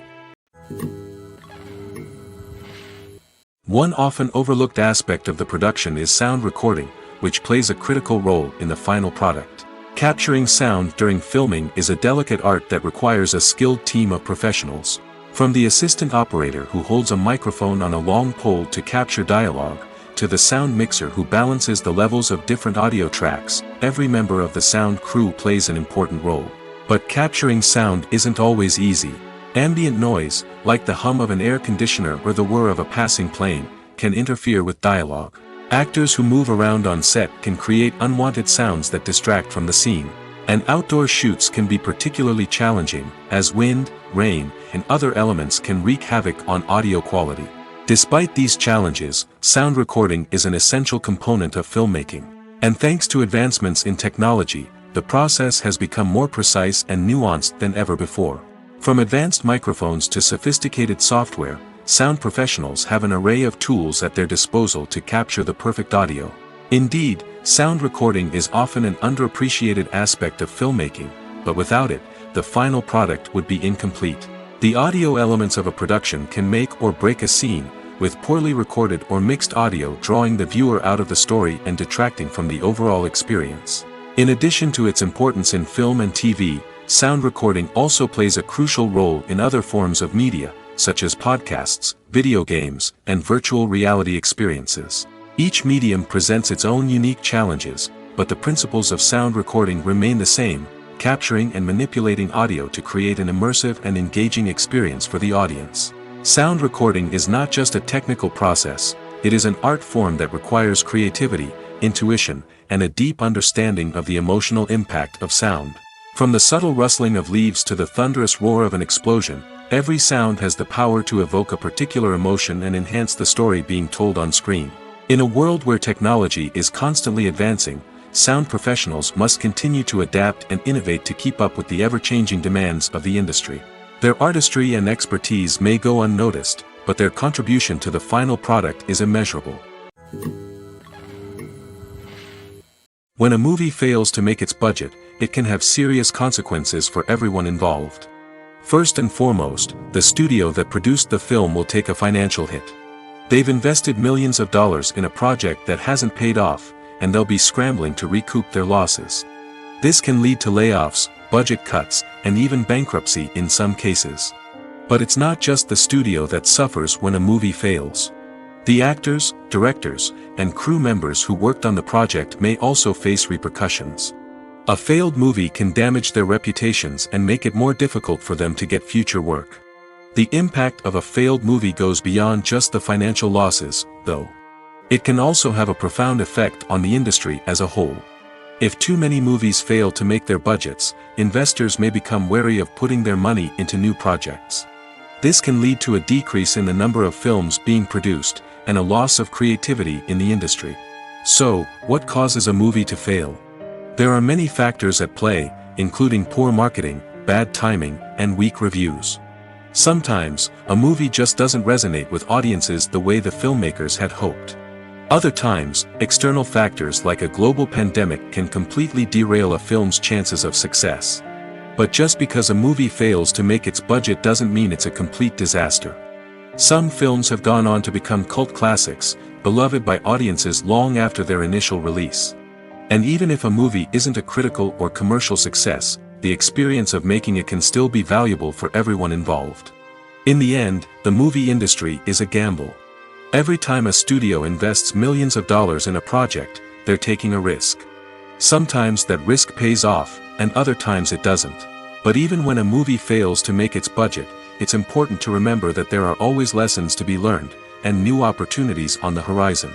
One often overlooked aspect of the production is sound recording, which plays a critical role in the final product. Capturing sound during filming is a delicate art that requires a skilled team of professionals. From the assistant operator who holds a microphone on a long pole to capture dialogue, to the sound mixer who balances the levels of different audio tracks, every member of the sound crew plays an important role. But capturing sound isn't always easy. Ambient noise, like the hum of an air conditioner or the whir of a passing plane, can interfere with dialogue. Actors who move around on set can create unwanted sounds that distract from the scene. And outdoor shoots can be particularly challenging, as wind, rain, and other elements can wreak havoc on audio quality. Despite these challenges, sound recording is an essential component of filmmaking. And thanks to advancements in technology, the process has become more precise and nuanced than ever before. From advanced microphones to sophisticated software, sound professionals have an array of tools at their disposal to capture the perfect audio. Indeed, sound recording is often an underappreciated aspect of filmmaking, but without it, the final product would be incomplete. The audio elements of a production can make or break a scene, with poorly recorded or mixed audio drawing the viewer out of the story and detracting from the overall experience. In addition to its importance in film and TV, sound recording also plays a crucial role in other forms of media, such as podcasts, video games, and virtual reality experiences. Each medium presents its own unique challenges, but the principles of sound recording remain the same: capturing and manipulating audio to create an immersive and engaging experience for the audience. Sound recording is not just a technical process, it is an art form that requires creativity, intuition, and a deep understanding of the emotional impact of sound. From the subtle rustling of leaves to the thunderous roar of an explosion, every sound has the power to evoke a particular emotion and enhance the story being told on screen. In a world where technology is constantly advancing, sound professionals must continue to adapt and innovate to keep up with the ever-changing demands of the industry. Their artistry and expertise may go unnoticed, but their contribution to the final product is immeasurable. When a movie fails to make its budget, it can have serious consequences for everyone involved. First and foremost, the studio that produced the film will take a financial hit. They've invested millions of dollars in a project that hasn't paid off, and they'll be scrambling to recoup their losses. This can lead to layoffs, budget cuts, and even bankruptcy in some cases. But it's not just the studio that suffers when a movie fails. The actors, directors, and crew members who worked on the project may also face repercussions. A failed movie can damage their reputations and make it more difficult for them to get future work. The impact of a failed movie goes beyond just the financial losses, though. It can also have a profound effect on the industry as a whole. If too many movies fail to make their budgets, investors may become wary of putting their money into new projects. This can lead to a decrease in the number of films being produced, and a loss of creativity in the industry. So, what causes a movie to fail? There are many factors at play, including poor marketing, bad timing, and weak reviews. Sometimes, a movie just doesn't resonate with audiences the way the filmmakers had hoped. Other times, external factors like a global pandemic can completely derail a film's chances of success. But just because a movie fails to make its budget doesn't mean it's a complete disaster. Some films have gone on to become cult classics, beloved by audiences long after their initial release. And even if a movie isn't a critical or commercial success, the experience of making it can still be valuable for everyone involved. In the end, the movie industry is a gamble. Every time a studio invests millions of dollars in a project, they're taking a risk. Sometimes that risk pays off, and other times it doesn't. But even when a movie fails to make its budget, it's important to remember that there are always lessons to be learned, and new opportunities on the horizon.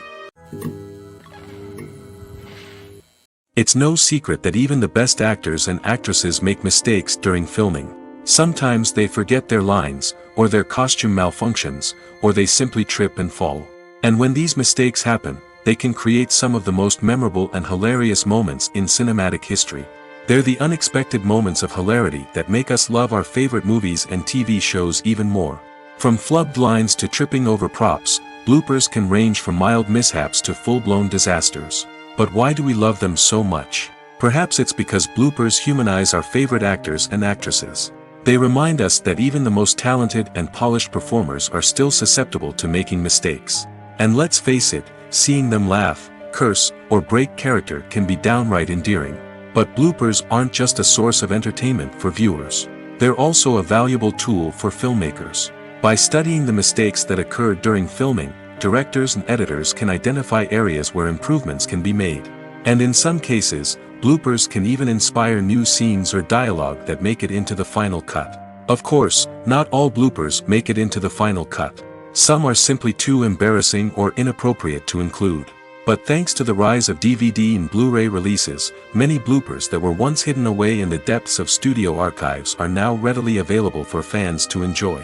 It's no secret that even the best actors and actresses make mistakes during filming. Sometimes they forget their lines, or their costume malfunctions, or they simply trip and fall. And when these mistakes happen, they can create some of the most memorable and hilarious moments in cinematic history. They're the unexpected moments of hilarity that make us love our favorite movies and TV shows even more. From flubbed lines to tripping over props, bloopers can range from mild mishaps to full-blown disasters. But why do we love them so much? Perhaps it's because bloopers humanize our favorite actors and actresses. They remind us that even the most talented and polished performers are still susceptible to making mistakes. And let's face it, seeing them laugh, curse, or break character can be downright endearing. But bloopers aren't just a source of entertainment for viewers. They're also a valuable tool for filmmakers. By studying the mistakes that occurred during filming, directors and editors can identify areas where improvements can be made. And in some cases, bloopers can even inspire new scenes or dialogue that make it into the final cut. Of course, not all bloopers make it into the final cut. Some are simply too embarrassing or inappropriate to include. But thanks to the rise of DVD and Blu-ray releases, many bloopers that were once hidden away in the depths of studio archives are now readily available for fans to enjoy.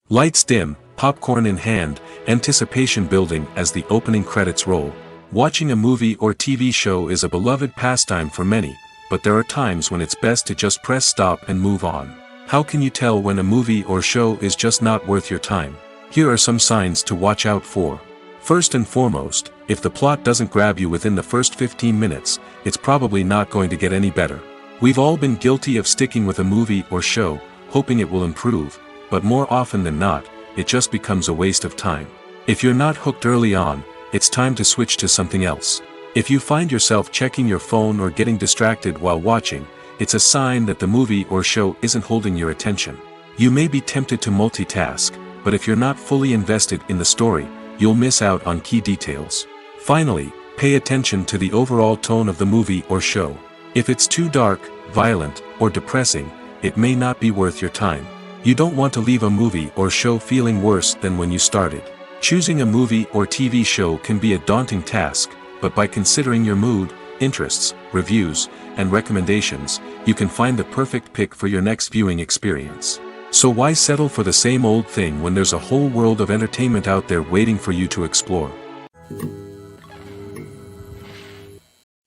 Lights dim, popcorn in hand, anticipation building as the opening credits roll. Watching a movie or TV show is a beloved pastime for many, but there are times when it's best to just press stop and move on. How can you tell when a movie or show is just not worth your time? Here are some signs to watch out for. First and foremost, if the plot doesn't grab you within the first 15 minutes, it's probably not going to get any better. We've all been guilty of sticking with a movie or show, hoping it will improve, but more often than not, it just becomes a waste of time. If you're not hooked early on, it's time to switch to something else. If you find yourself checking your phone or getting distracted while watching, it's a sign that the movie or show isn't holding your attention. You may be tempted to multitask, but if you're not fully invested in the story, you'll miss out on key details. Finally, pay attention to the overall tone of the movie or show. If it's too dark, violent, or depressing, it may not be worth your time. You don't want to leave a movie or show feeling worse than when you started. Choosing a movie or TV show can be a daunting task, but by considering your mood, interests, reviews, and recommendations, you can find the perfect pick for your next viewing experience. So why settle for the same old thing when there's a whole world of entertainment out there waiting for you to explore?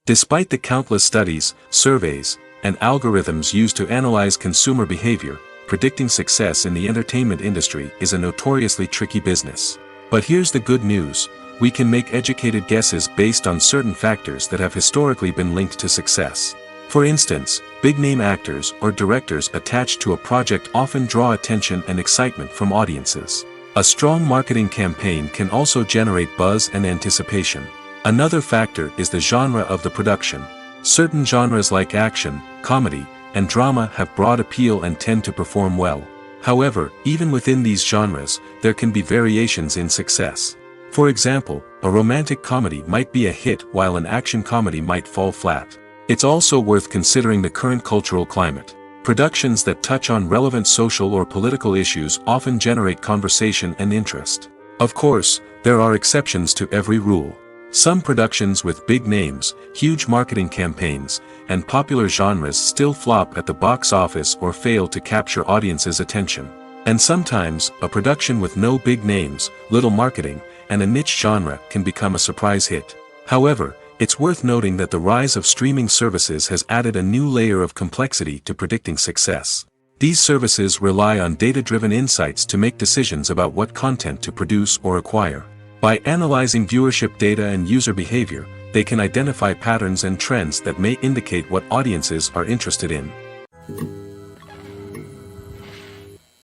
Despite the countless studies, surveys, and algorithms used to analyze consumer behavior, predicting success in the entertainment industry is a notoriously tricky business. But here's the good news: we can make educated guesses based on certain factors that have historically been linked to success. For instance, big-name actors or directors attached to a project often draw attention and excitement from audiences. A strong marketing campaign can also generate buzz and anticipation. Another factor is the genre of the production. Certain genres like action, comedy, and drama have broad appeal and tend to perform well. However, even within these genres, there can be variations in success. For example, a romantic comedy might be a hit while an action comedy might fall flat. It's also worth considering the current cultural climate. Productions that touch on relevant social or political issues often generate conversation and interest. Of course, there are exceptions to every rule. Some productions with big names, huge marketing campaigns, and popular genres still flop at the box office or fail to capture audiences' attention. And sometimes, a production with no big names, little marketing, and a niche genre can become a surprise hit. However, it's worth noting that the rise of streaming services has added a new layer of complexity to predicting success. These services rely on data-driven insights to make decisions about what content to produce or acquire. By analyzing viewership data and user behavior, they can identify patterns and trends that may indicate what audiences are interested in.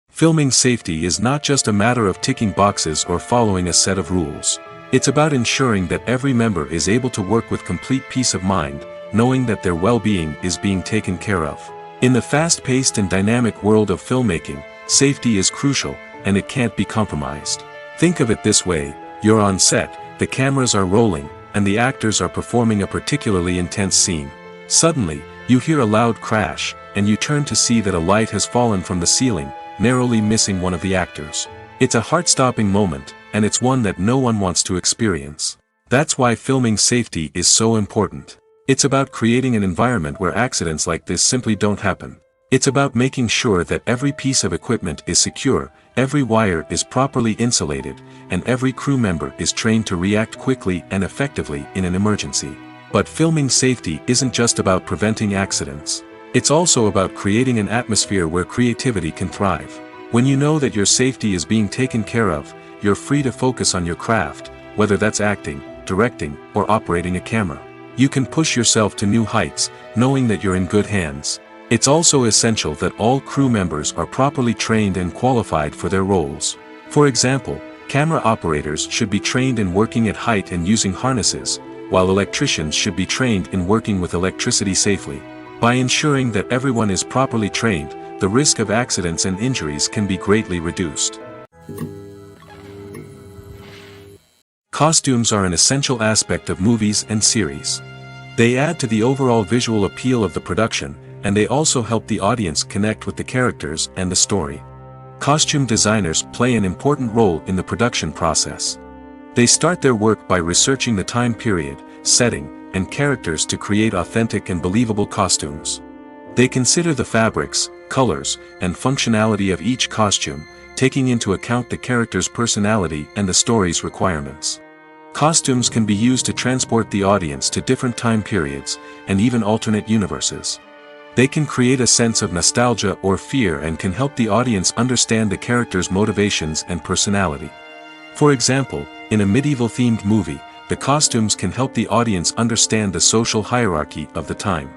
Filming safety is not just a matter of ticking boxes or following a set of rules. It's about ensuring that every member is able to work with complete peace of mind, knowing that their well-being is being taken care of. In the fast-paced and dynamic world of filmmaking, safety is crucial, and it can't be compromised. Think of it this way: you're on set, the cameras are rolling, and the actors are performing a particularly intense scene. Suddenly, you hear a loud crash, and you turn to see that a light has fallen from the ceiling, narrowly missing one of the actors. It's a heart-stopping moment, and it's one that no one wants to experience. That's why filming safety is so important. It's about creating an environment where accidents like this simply don't happen. It's about making sure that every piece of equipment is secure, every wire is properly insulated, and every crew member is trained to react quickly and effectively in an emergency. But filming safety isn't just about preventing accidents. It's also about creating an atmosphere where creativity can thrive. When you know that your safety is being taken care of, you're free to focus on your craft, whether that's acting, directing, or operating a camera. You can push yourself to new heights, knowing that you're in good hands. It's also essential that all crew members are properly trained and qualified for their roles. For example, camera operators should be trained in working at height and using harnesses, while electricians should be trained in working with electricity safely. By ensuring that everyone is properly trained, the risk of accidents and injuries can be greatly reduced. Costumes are an essential aspect of movies and series. They add to the overall visual appeal of the production, and they also help the audience connect with the characters and the story. Costume designers play an important role in the production process. They start their work by researching the time period, setting, and characters to create authentic and believable costumes. They consider the fabrics, colors, and functionality of each costume, taking into account the character's personality and the story's requirements. Costumes can be used to transport the audience to different time periods, and even alternate universes. They can create a sense of nostalgia or fear and can help the audience understand the character's motivations and personality. For example, in a medieval-themed movie, the costumes can help the audience understand the social hierarchy of the time.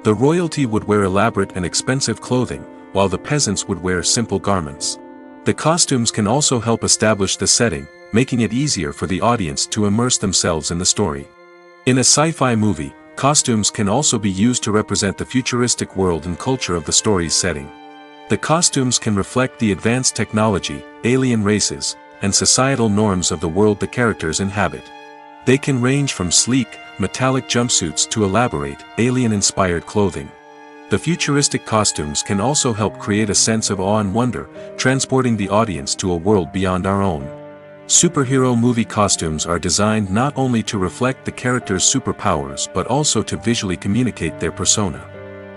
The royalty would wear elaborate and expensive clothing, while the peasants would wear simple garments. The costumes can also help establish the setting, making it easier for the audience to immerse themselves in the story. In a sci-fi movie, costumes can also be used to represent the futuristic world and culture of the story's setting. The costumes can reflect the advanced technology, alien races, and societal norms of the world the characters inhabit. They can range from sleek, metallic jumpsuits to elaborate, alien-inspired clothing. The futuristic costumes can also help create a sense of awe and wonder, transporting the audience to a world beyond our own. Superhero movie costumes are designed not only to reflect the character's superpowers but also to visually communicate their persona.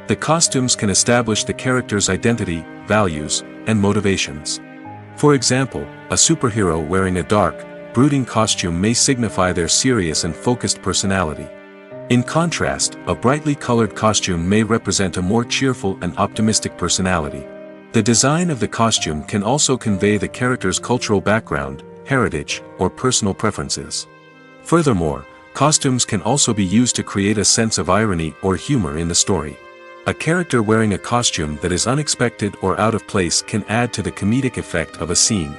The costumes can establish the character's identity, values, and motivations. For example, a superhero wearing a dark, brooding costume may signify their serious and focused personality. In contrast, a brightly colored costume may represent a more cheerful and optimistic personality. The design of the costume can also convey the character's cultural background, heritage, or personal preferences. Furthermore, costumes can also be used to create a sense of irony or humor in the story. A character wearing a costume that is unexpected or out of place can add to the comedic effect of a scene.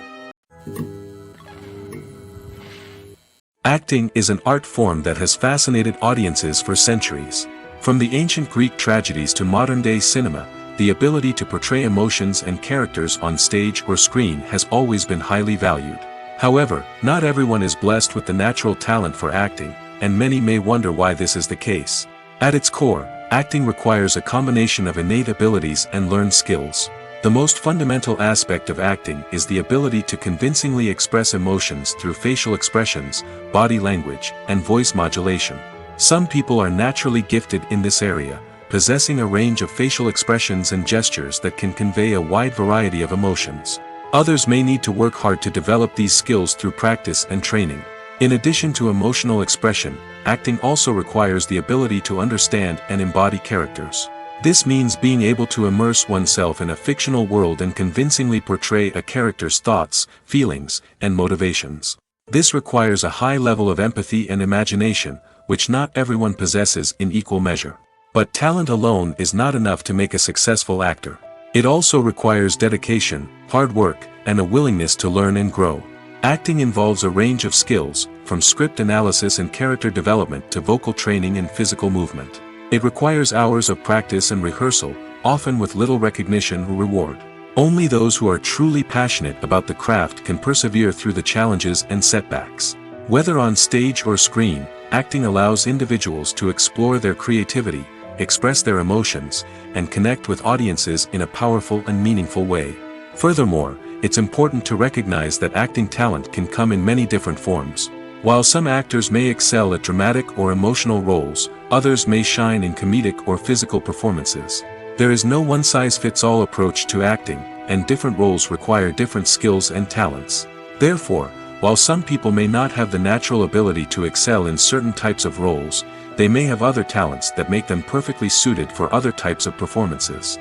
Acting is an art form that has fascinated audiences for centuries. From the ancient Greek tragedies to modern-day cinema, the ability to portray emotions and characters on stage or screen has always been highly valued. However, not everyone is blessed with the natural talent for acting, and many may wonder why this is the case. At its core, acting requires a combination of innate abilities and learned skills. The most fundamental aspect of acting is the ability to convincingly express emotions through facial expressions, body language, and voice modulation. Some people are naturally gifted in this area, possessing a range of facial expressions and gestures that can convey a wide variety of emotions. Others may need to work hard to develop these skills through practice and training. In addition to emotional expression, acting also requires the ability to understand and embody characters. This means being able to immerse oneself in a fictional world and convincingly portray a character's thoughts, feelings, and motivations. This requires a high level of empathy and imagination, which not everyone possesses in equal measure. But talent alone is not enough to make a successful actor. It also requires dedication, hard work, and a willingness to learn and grow. Acting involves a range of skills, from script analysis and character development to vocal training and physical movement. It requires hours of practice and rehearsal, often with little recognition or reward. Only those who are truly passionate about the craft can persevere through the challenges and setbacks. Whether on stage or screen, acting allows individuals to explore their creativity, express their emotions, and connect with audiences in a powerful and meaningful way. Furthermore, it's important to recognize that acting talent can come in many different forms. While some actors may excel at dramatic or emotional roles, others may shine in comedic or physical performances. There is no one-size-fits-all approach to acting, and different roles require different skills and talents. Therefore, while some people may not have the natural ability to excel in certain types of roles, they may have other talents that make them perfectly suited for other types of performances.